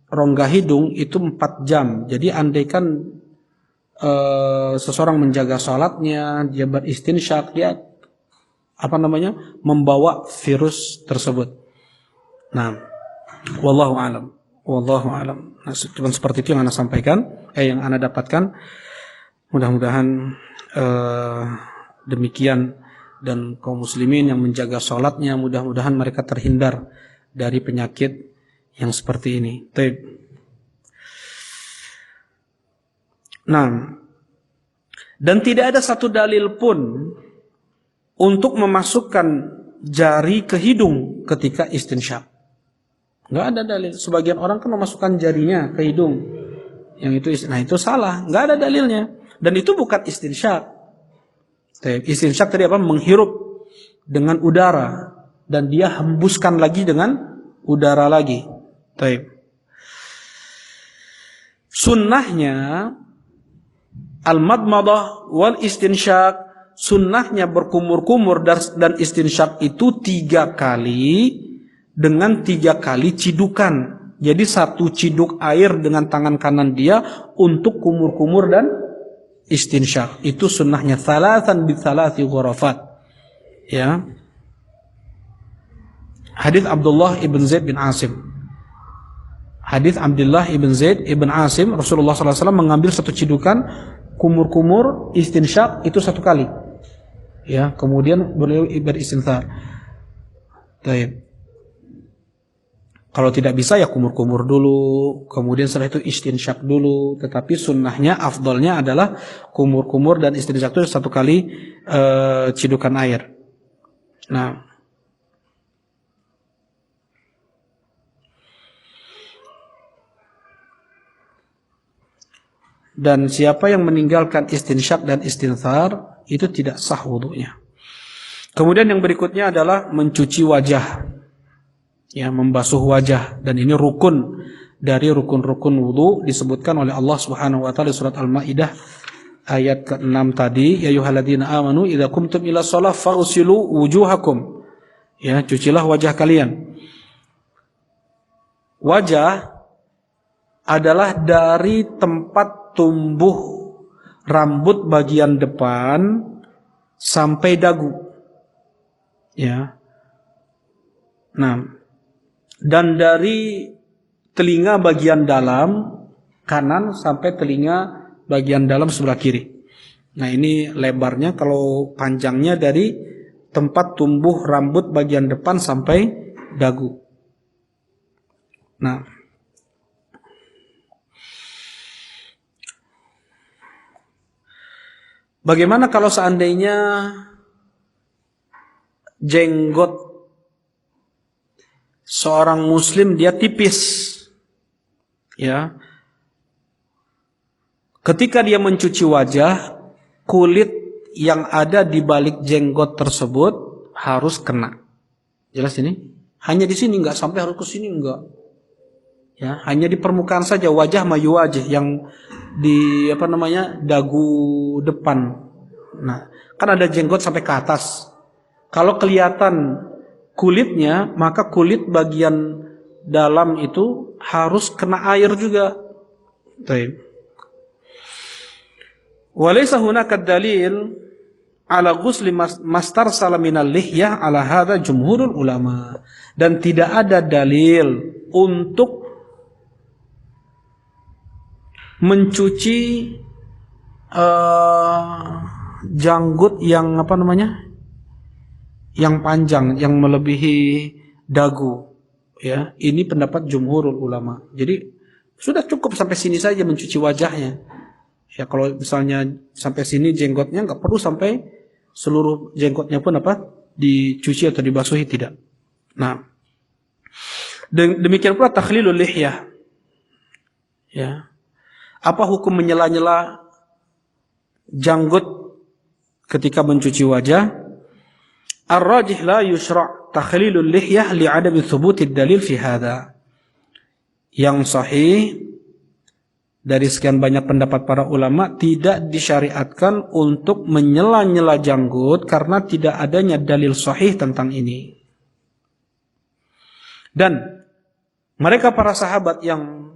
rongga hidung itu 4 jam. Jadi andaikan seseorang menjaga salatnya, dia beristinsyak, dia membawa virus tersebut. Nah, wallahu alam. Wallahu alam. Nah, cuma seperti itu yang Anda sampaikan, yang Anda dapatkan. Mudah-mudahan demikian, dan kaum muslimin yang menjaga salatnya, mudah-mudahan mereka terhindar dari penyakit yang seperti ini. Nah, dan tidak ada satu dalil pun untuk memasukkan jari ke hidung ketika istinsyak. Nggak ada dalil. Sebagian orang kan memasukkan jarinya ke hidung. Nah itu salah. Nggak ada dalilnya. Dan itu bukan istinsyak. Istinsyak tadi menghirup dengan udara. Dan dia hembuskan lagi dengan udara lagi. Sunnahnya al-madmadah wal istinsyak, sunnahnya berkumur-kumur dan istinsyak itu 3 kali dengan 3 kali cidukan. Jadi 1 ciduk air dengan tangan kanan dia untuk kumur-kumur dan istinsyak. Itu sunnahnya, thalathan bi thalathi ghurafat. Ya. Hadis Abdullah ibn Zaid bin Asim. Hadis Abdullah ibn Zaid ibn Asim, Rasulullah SAW mengambil 1 cidukan, kumur-kumur, istinsyak itu 1 kali. Ya, kemudian beliau beristinthar. Baik. Kalau tidak bisa ya kumur-kumur dulu, kemudian setelah itu istinsyak dulu. Tetapi sunnahnya, afdolnya adalah kumur-kumur dan istinsyak itu 1 kali cidukan air. Nah, dan siapa yang meninggalkan istinsyak dan istinthar itu tidak sah wudunya. Kemudian yang berikutnya adalah mencuci wajah. Ya, membasuh wajah, dan ini rukun dari rukun-rukun wudu disebutkan oleh Allah Subhanahu wa taala surat Al-Maidah ayat ke-6 tadi, ya ayyuhalladzina amanu idza qumtum ila shalah faghsilu wujuhakum. Ya, cucilah wajah kalian. Wajah adalah dari tempat tumbuh rambut bagian depan sampai dagu. Ya. Nah, dan dari telinga bagian dalam kanan sampai telinga bagian dalam sebelah kiri. Nah, ini lebarnya, kalau panjangnya dari tempat tumbuh rambut bagian depan sampai dagu. Nah, bagaimana kalau seandainya jenggot seorang muslim dia tipis, ya, ketika dia mencuci wajah, kulit yang ada di balik jenggot tersebut harus kena. Jelas ini? Hanya di sini, nggak sampai harus ke sini, enggak. Ya, hanya di permukaan saja, wajah mayu wajah yang di dagu depan. Nah, kan ada jenggot sampai ke atas. Kalau kelihatan kulitnya, maka kulit bagian dalam itu harus kena air juga. Baik. Walaysa hunaka dalil ala ghusli mastarsala minal lihyah ala hadza jumhurul ulama. Dan tidak ada dalil untuk mencuci janggut yang yang panjang, yang melebihi dagu, ya. Ini pendapat jumhurul ulama. Jadi sudah cukup sampai sini saja mencuci wajahnya. Ya, kalau misalnya sampai sini jenggotnya, nggak perlu sampai seluruh jenggotnya pun dicuci atau dibasuhi, tidak. Nah, demikian pula takhlilul lihyah. Ya. Apa hukum menyela-nyela janggut ketika mencuci wajah. Ar-rajih la yushra' takhlilul lihyah li'adami thubutid dalil fi hadha. Yang sahih dari sekian banyak pendapat para ulama, tidak disyariatkan untuk menyela-nyela janggut karena tidak adanya dalil sahih tentang ini. Dan mereka para sahabat yang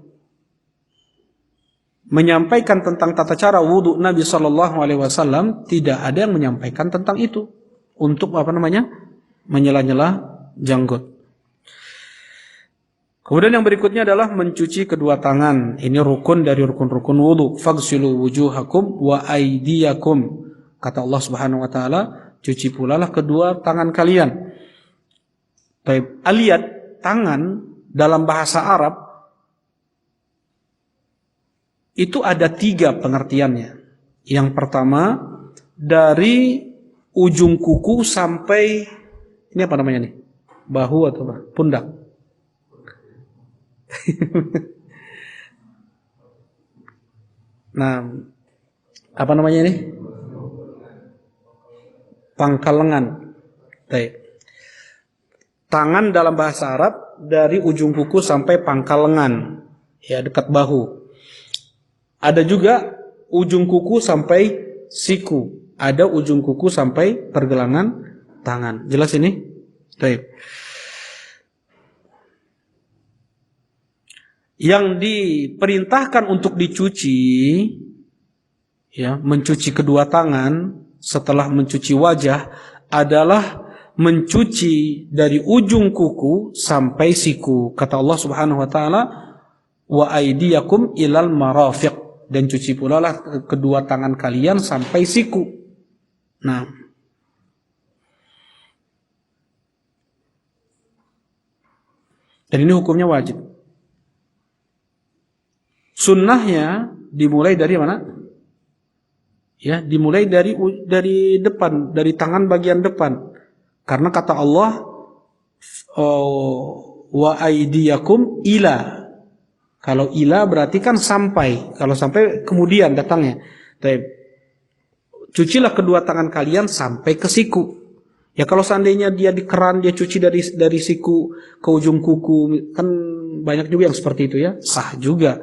menyampaikan tentang tata cara wudu Nabi Shallallahu Alaihi Wasallam, tidak ada yang menyampaikan tentang itu untuk menyela-nyela janggut. Kemudian yang berikutnya adalah mencuci kedua tangan. Ini rukun dari rukun-rukun wudu. Faghsilu wujuhakum wa aydiyakum. Kata Allah Subhanahu wa taala, cuci pula lah kedua tangan kalian. Baik, aliyat tangan dalam bahasa Arab itu ada 3 pengertiannya. Yang pertama, dari ujung kuku sampai, ini apa namanya nih? Bahu atau apa? Pundak. Nah, apa namanya ini? Pangkal lengan. Tangan dalam bahasa Arab dari ujung kuku sampai pangkal lengan, ya, dekat bahu. Ada juga ujung kuku sampai siku. Ada ujung kuku sampai pergelangan tangan. Jelas ini? Baik. Yang diperintahkan untuk dicuci, ya, mencuci kedua tangan setelah mencuci wajah adalah mencuci dari ujung kuku sampai siku. Kata Allah Subhanahu wa taala, wa aydiyakum ilal marafiq, dan cuci pula lah kedua tangan kalian sampai siku. Nah, dan ini hukumnya wajib. Sunnahnya dimulai dari mana? Ya, dimulai dari depan, dari tangan bagian depan. Karena kata Allah, wa aydiyakum ila. Kalau ila berarti kan sampai. Kalau sampai kemudian datangnya. Cucilah kedua tangan kalian sampai ke siku. Ya, kalau seandainya dia di keran, dia cuci dari siku ke ujung kuku, kan banyak juga yang seperti itu, ya. Sah juga.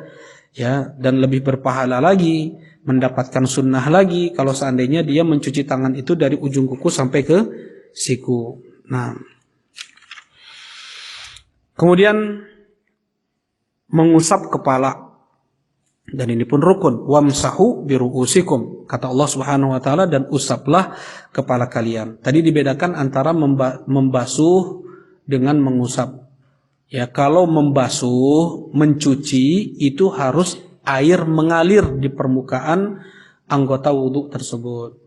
Ya, dan lebih berpahala lagi, mendapatkan sunnah lagi kalau seandainya dia mencuci tangan itu dari ujung kuku sampai ke siku. Nah, kemudian mengusap kepala, dan ini pun rukun. Wamsahu biru'usikum, kata Allah Subhanahu wa taala, dan usaplah kepala kalian. Tadi dibedakan antara membasuh dengan mengusap. Ya, kalau membasuh, mencuci, itu harus air mengalir di permukaan anggota wudhu tersebut.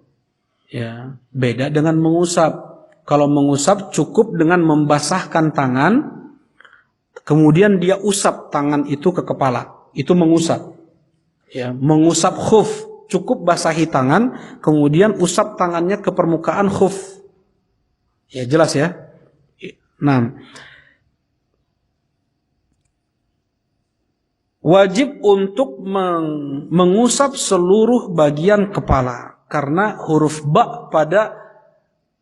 Ya, beda dengan mengusap. Kalau mengusap cukup dengan membasahkan tangan, kemudian dia usap tangan itu ke kepala. Itu mengusap. Ya, mengusap khuf, cukup basahi tangan, kemudian usap tangannya ke permukaan khuf. Ya, jelas ya. Nah, wajib untuk mengusap seluruh bagian kepala, karena huruf ba pada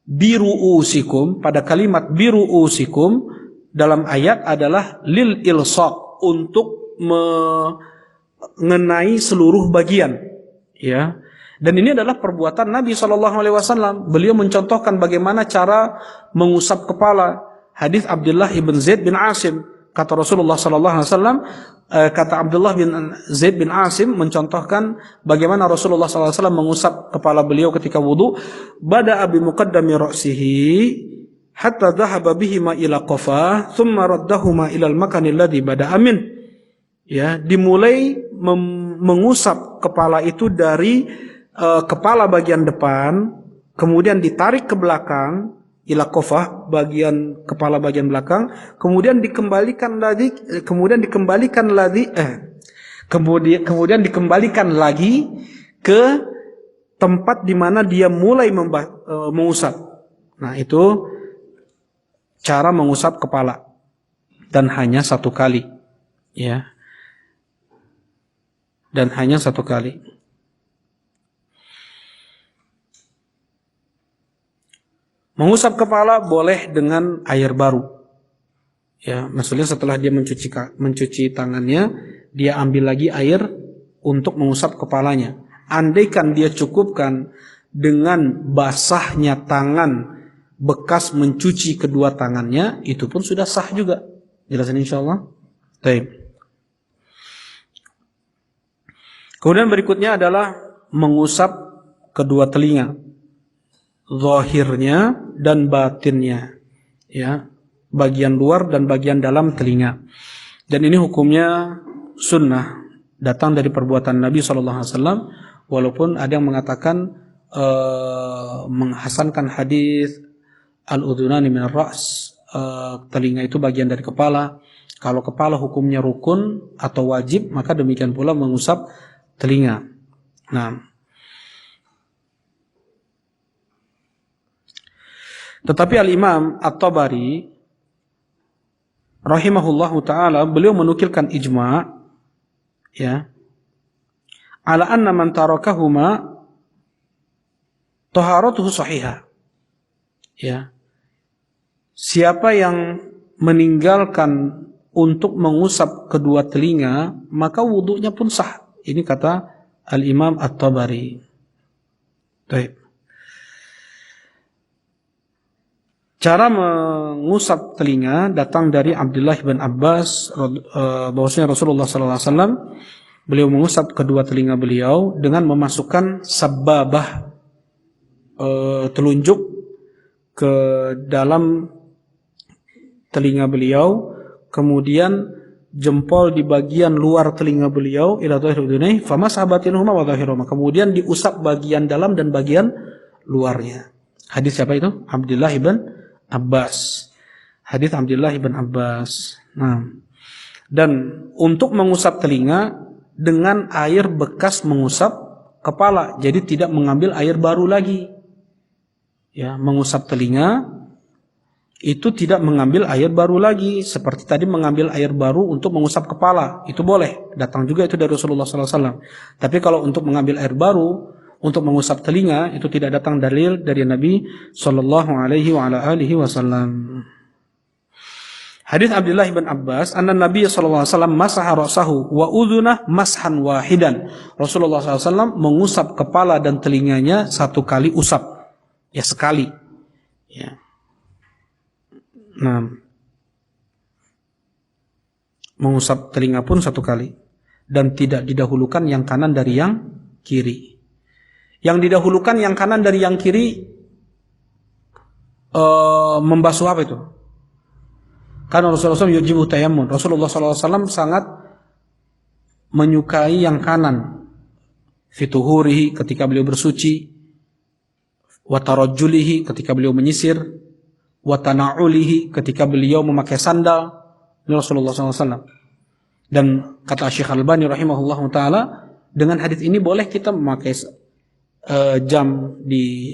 biru'usikum, pada kalimat biru'usikum dalam ayat adalah lil ilsaq, untuk mengenai seluruh bagian, ya. Dan ini adalah perbuatan Nabi SAW. Beliau mencontohkan bagaimana cara mengusap kepala. Hadis Abdullah ibn Zaid bin Asim, kata Rasulullah SAW, kata Abdullah bin Zaid bin Asim mencontohkan bagaimana Rasulullah SAW mengusap kepala beliau ketika wudu. Bada'a bi muqaddami ra'sihi hatta dhahaba bihima ila qafah thumma raddahuma ila al-makan alladhi bada'a min. Ya, dimulai mengusap kepala itu dari kepala bagian depan, kemudian ditarik ke belakang ila qafah, bagian kepala bagian belakang, kemudian dikembalikan lagi ke tempat di mana dia mulai mengusap. Nah, itu cara mengusap kepala, dan hanya satu kali, ya, dan hanya satu kali. Mengusap kepala boleh dengan air baru. Ya, maksudnya setelah dia mencuci tangannya, dia ambil lagi air untuk mengusap kepalanya. Andaikan dia cukupkan dengan basahnya tangan bekas mencuci kedua tangannya, itu pun sudah sah juga. Jelasin insyaallah. Baik. Kemudian berikutnya adalah mengusap kedua telinga, zahirnya dan batinnya, ya, bagian luar dan bagian dalam telinga. Dan ini hukumnya sunnah, datang dari perbuatan Nabi SAW, walaupun ada yang mengatakan menghasankan hadis al-udhunani min ar-ra's, telinga itu bagian dari kepala. Kalau kepala hukumnya rukun atau wajib, maka demikian pula mengusap telinga. Nah, tetapi Al-Imam At-Tabari rahimahullahu taala, beliau menukilkan ijma', ya, ala anna man tarakahuma taharatuhu sahihah. Ya. Siapa yang meninggalkan untuk mengusap kedua telinga, maka wudunya pun sah. Ini kata Al-Imam At-Tabari. Baik. Cara mengusap telinga datang dari Abdullah bin Abbas, bahwasanya Rasulullah SAW, beliau mengusap kedua telinga beliau dengan memasukkan sababah, telunjuk ke dalam telinga beliau, kemudian jempol di bagian luar telinga beliau, ila dhahri udhunayhi, famasaha batinuhuma wa dhahirahuma, kemudian diusap bagian dalam dan bagian luarnya. Hadis siapa itu? Abdullah bin Abbas. Hadis Abdullah bin Abbas. Nah, dan untuk mengusap telinga dengan air bekas mengusap kepala, jadi tidak mengambil air baru lagi. Ya, mengusap telinga itu tidak mengambil air baru lagi, seperti tadi mengambil air baru untuk mengusap kepala, itu boleh, datang juga itu dari Rasulullah SAW. Tapi kalau untuk mengambil air baru untuk mengusap telinga, itu tidak datang dalil dari Nabi SAW. Hadis Abdullah bin Abbas, anna Nabi SAW masaha ra'sahu wa udhunah mashan wahidan. Rasulullah SAW mengusap kepala dan telinganya satu kali usap, ya, sekali, ya. Nah, mengusap telinga pun satu kali, dan tidak didahulukan yang kanan dari yang kiri. Yang didahulukan yang kanan dari yang kiri membasuh apa itu? Karena Rasulullah SAW yujibu tayammun. Rasulullah SAW sangat menyukai yang kanan, fituhurihi, ketika beliau bersuci, watarajjulihi, ketika beliau menyisir, watana'ulihi, ketika beliau memakai sandal. Ini Rasulullah SAW. Dan kata Syekh Al-Albani rahimahullah ta'ala, dengan hadis ini boleh kita memakai jam di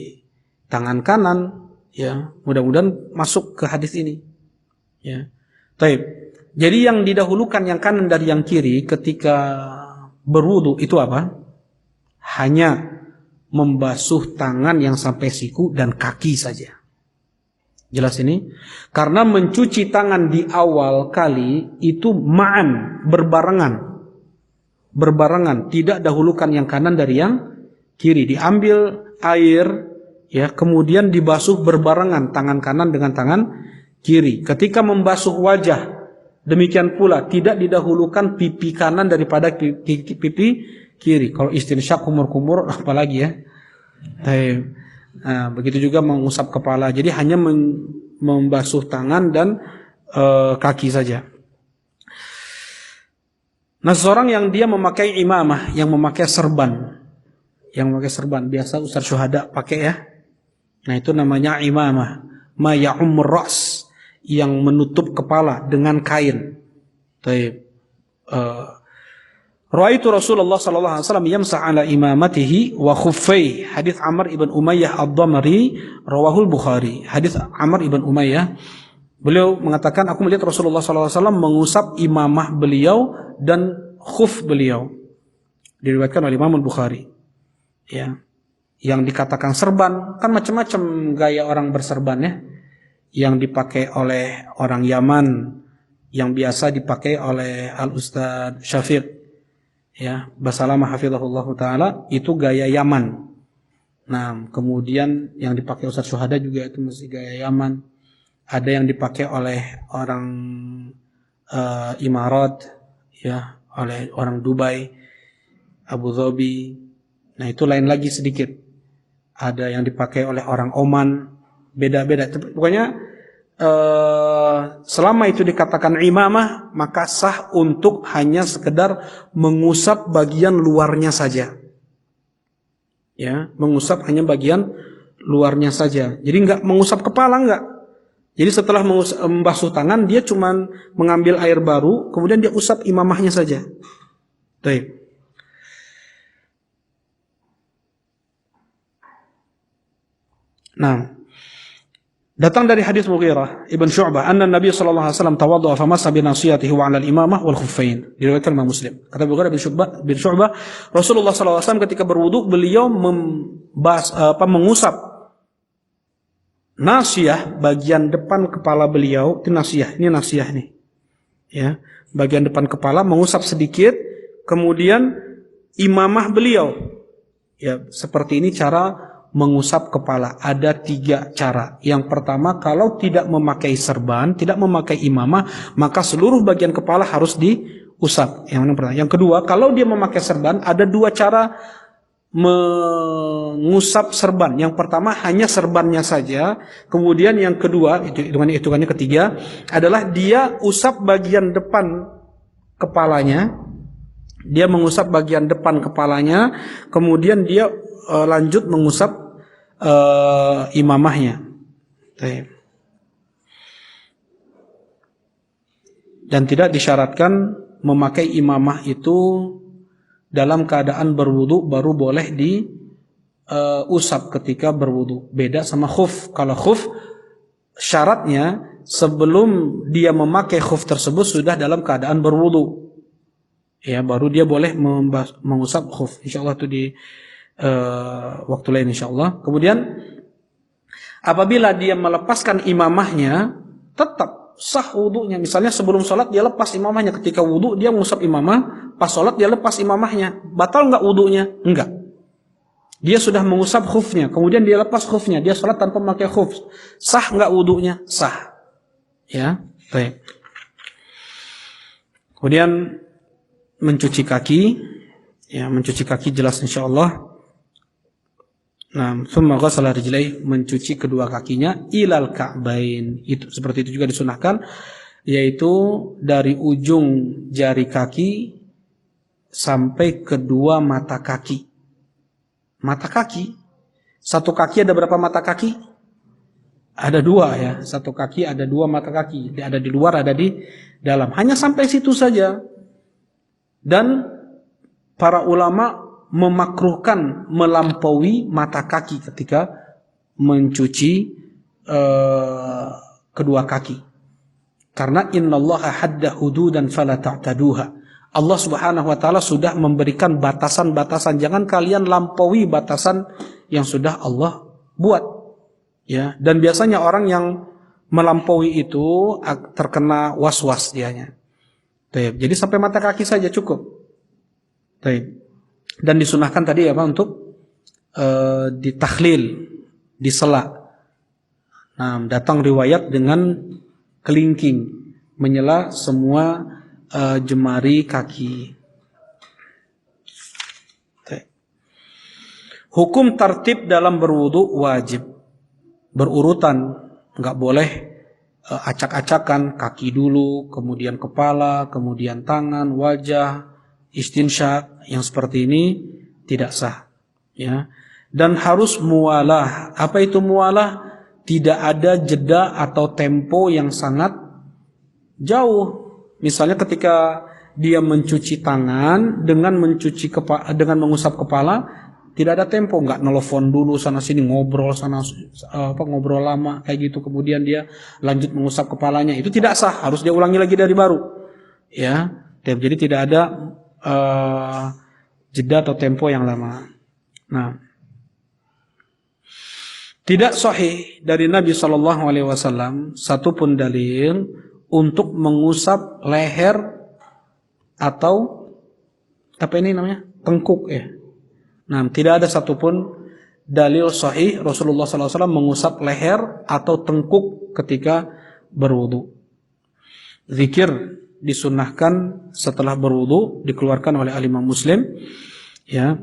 tangan kanan, ya, mudah-mudahan masuk ke hadis ini, ya. Taib. Jadi yang didahulukan yang kanan dari yang kiri ketika berwudu itu apa? Hanya membasuh tangan yang sampai siku dan kaki saja. Jelas ini? Karena mencuci tangan di awal kali itu ma'an, berbarengan, tidak dahulukan yang kanan dari yang kiri. Diambil air, ya, kemudian dibasuh berbarengan tangan kanan dengan tangan kiri. Ketika membasuh wajah, demikian pula tidak didahulukan pipi kanan daripada pipi kiri. Kalau istinsyak kumur-kumur apalagi, ya. Nah, begitu juga mengusap kepala. Jadi hanya membasuh tangan dan kaki saja. Nah, seorang yang dia memakai imamah, yang memakai serban, biasa ustaz syuhada pakai, ya. Nah, itu namanya imamah, ma ya'ummur ra's, yang menutup kepala dengan kain. Ra'aitu Rasulullah sallallahu alaihi wasallam yamsah ala imamatihi wa khuffai. Hadis Amr ibn Umayyah ad-Damari, rawahul Bukhari. Hadis Amr ibn Umayyah, beliau mengatakan, aku melihat Rasulullah sallallahu alaihi wasallam mengusap imamah beliau dan khuf beliau. Diriwayatkan oleh Imam Bukhari. Ya. yang dikatakan serban, kan macam-macam gaya orang berserban ya. Yang dipakai oleh orang Yaman, yang biasa dipakai oleh Al-Ustadz Syafiq ya, Basalamah hafizahullah taala, itu gaya Yaman. Nah, kemudian yang dipakai Ustadz Syuhada juga itu masih gaya Yaman. Ada yang dipakai oleh orang Imarat ya, oleh orang Dubai, Abu Dhabi. Nah, itu lain lagi sedikit. Ada yang dipakai oleh orang Oman, beda-beda. Pokoknya selama itu dikatakan imamah, maka sah untuk hanya sekedar mengusap bagian luarnya saja. Ya, mengusap hanya bagian luarnya saja. Jadi enggak mengusap kepala, enggak. Jadi setelah membasuh tangan, dia cuma mengambil air baru, kemudian dia usap imamahnya saja. Baik. Nah, datang dari hadis Mughirah Ibn Syu'bah, anna Nabi sallallahu alaihi wasallam tawaddaa fa massa bi nasiyatihi wa 'ala al-imamah wal khuffain. Diriwayatkan Imam Muslim. Kata Mughirah bin Syu'bah, Rasulullah sallallahu alaihi wasallam ketika berwudu, beliau mengusap nasiyah, bagian depan kepala beliau. Itu nasiyah, ini nasiyah nih. Ya, bagian depan kepala mengusap sedikit, kemudian imamah beliau. Ya, seperti ini cara mengusap kepala. Ada 3 cara. Yang pertama, kalau tidak memakai serban, tidak memakai imamah, maka seluruh bagian kepala harus diusap. Yang pertama. Yang kedua, kalau dia memakai serban, ada 2 cara mengusap serban. Yang pertama hanya serbannya saja. Kemudian yang kedua, hitungannya ketiga, adalah dia usap bagian depan kepalanya. Dia mengusap bagian depan kepalanya, kemudian dia lanjut mengusap imamahnya. Dan tidak disyaratkan memakai imamah itu dalam keadaan berwudu baru boleh diusap ketika berwudu. Beda sama khuf. Kalau khuf, syaratnya sebelum dia memakai khuf tersebut sudah dalam keadaan berwudu. Ya, baru dia boleh mengusap khuf. Insyaallah itu di waktu lain insyaallah. Kemudian apabila dia melepaskan imamahnya, tetap sah wudunya. Misalnya sebelum sholat dia lepas imamahnya, ketika wudu dia mengusap imamah, pas sholat dia lepas imamahnya, batal nggak wudunya? Enggak. Dia sudah mengusap khufnya, kemudian dia lepas khufnya, dia sholat tanpa memakai khuf, sah nggak wudunya? Sah. Ya, baik. Kemudian mencuci kaki, ya, mencuci kaki jelas insyaallah. Nah, thumma ghassala rijlaihi, mencuci kedua kakinya ilal ka'bain. Itu seperti itu juga disunahkan, yaitu dari ujung jari kaki sampai kedua mata kaki. Mata kaki, satu kaki ada berapa mata kaki? Ada 2 ya. Satu kaki ada 2 mata kaki. Ada di luar, ada di dalam. Hanya sampai situ saja. Dan para ulama memakruhkan melampaui mata kaki ketika mencuci kedua kaki. Karena innallaha hadda hududan fala ta'taduha. Allah Subhanahu wa taala sudah memberikan batasan-batasan, jangan kalian lampaui batasan yang sudah Allah buat. Ya, dan biasanya orang yang melampaui itu terkena was-was dianya. Jadi sampai mata kaki saja cukup. Dan disunahkan tadi apa, untuk ditakhlil, disela. Nah, datang riwayat dengan kelingking, menyela semua jemari kaki. Hukum tertib dalam berwudu wajib berurutan, nggak boleh acak-acakan, kaki dulu, kemudian kepala, kemudian tangan, wajah, istinsyak. Yang seperti ini tidak sah, ya. Dan harus muwalah. Apa itu muwalah? Tidak ada jeda atau tempo yang sangat jauh. Misalnya ketika dia mencuci tangan dengan dengan mengusap kepala, tidak ada tempo, nggak nelfon dulu sana sini, ngobrol sana ngobrol lama kayak gitu, kemudian dia lanjut mengusap kepalanya, itu tidak sah, harus dia ulangi lagi dari baru, ya. Jadi tidak ada jeda atau tempo yang lama. Nah, Tidak sahih dari Nabi Shallallahu Alaihi Wasallam satupun dalil untuk mengusap leher atau apa ini namanya tengkuk ya. Nah, tidak ada satupun dalil sahih Rasulullah Sallallahu Alaihi Wasallam mengusap leher atau tengkuk ketika berwudu. Zikir disunnahkan setelah berwudu, dikeluarkan oleh Imam Muslim ya.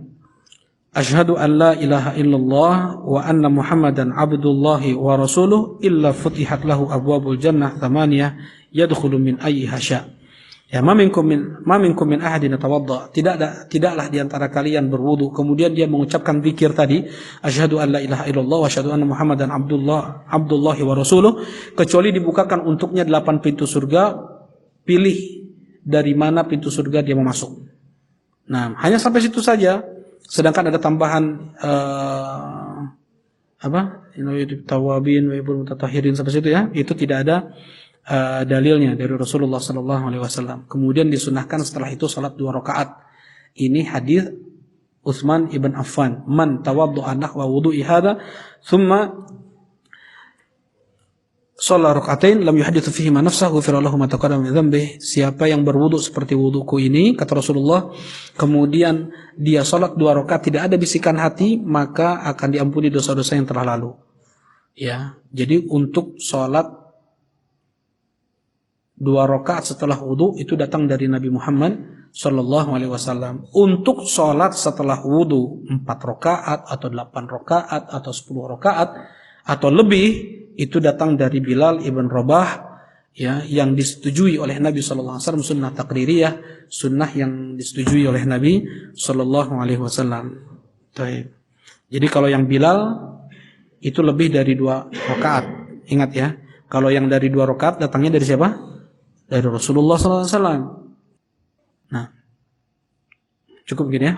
Asyhadu an la ilaha illallah wa anna Muhammadan abdullahi wa rasuluh illa futihat lahu abwabul jannah thamaniyah yadkhulu min ayyiha sya'. Ya, ma minkum min ahadin tawadda. Tidaklah di antara kalian berwudu kemudian dia mengucapkan zikir tadi, asyhadu an la ilaha illallah wa asyhadu anna Muhammadan abdullahi wa rasuluh, kecuali dibukakan untuknya 8 pintu surga, pilih dari mana pintu surga dia mau masuk. Nah, hanya sampai situ saja. Sedangkan ada tambahan tawabin wa ibul mutatahhirin sampai situ ya, itu tidak ada dalilnya dari Rasulullah sallallahu alaihi wasallam. Kemudian disunahkan setelah itu salat 2 rakaat. Ini hadis Utsman ibn Affan, man tawaddu'a nahwa wudu'i hadza thumma shalla rak'atain lam yuhaddithu fihi ma nafsahu ghufira lahu ma taqaddama min dhanbihi. Siapa yang berwudu seperti wuduku ini, kata Rasulullah, kemudian dia salat 2 rakaat tidak ada bisikan hati, maka akan diampuni dosa-dosa yang telah lalu. Ya, jadi untuk salat 2 rakaat setelah wudu itu datang dari Nabi Muhammad sallallahu alaihi wasallam. Untuk salat setelah wudu 4 rakaat atau 8 rakaat atau 10 rakaat atau lebih itu datang dari Bilal ibn Rabah ya, yang disetujui oleh Nabi sallallahu alaihi wasallam, sunnah taqririyah, sunnah yang disetujui oleh Nabi sallallahu alaihi wasallam. Baik. Jadi kalau yang Bilal itu lebih dari 2 rakaat. Ingat ya, kalau yang dari 2 rakaat datangnya dari siapa? Dari Rasulullah sallallahu alaihi wasallam. Nah, cukup begini ya.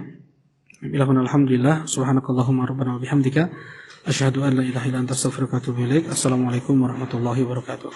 Alhamdulillah, subhanakallahumma rabbana wa bihamdika asyhadu an la ilaha illa anta astaghfiruka wa atubu ilaik. Assalamualaikum warahmatullahi wabarakatuh.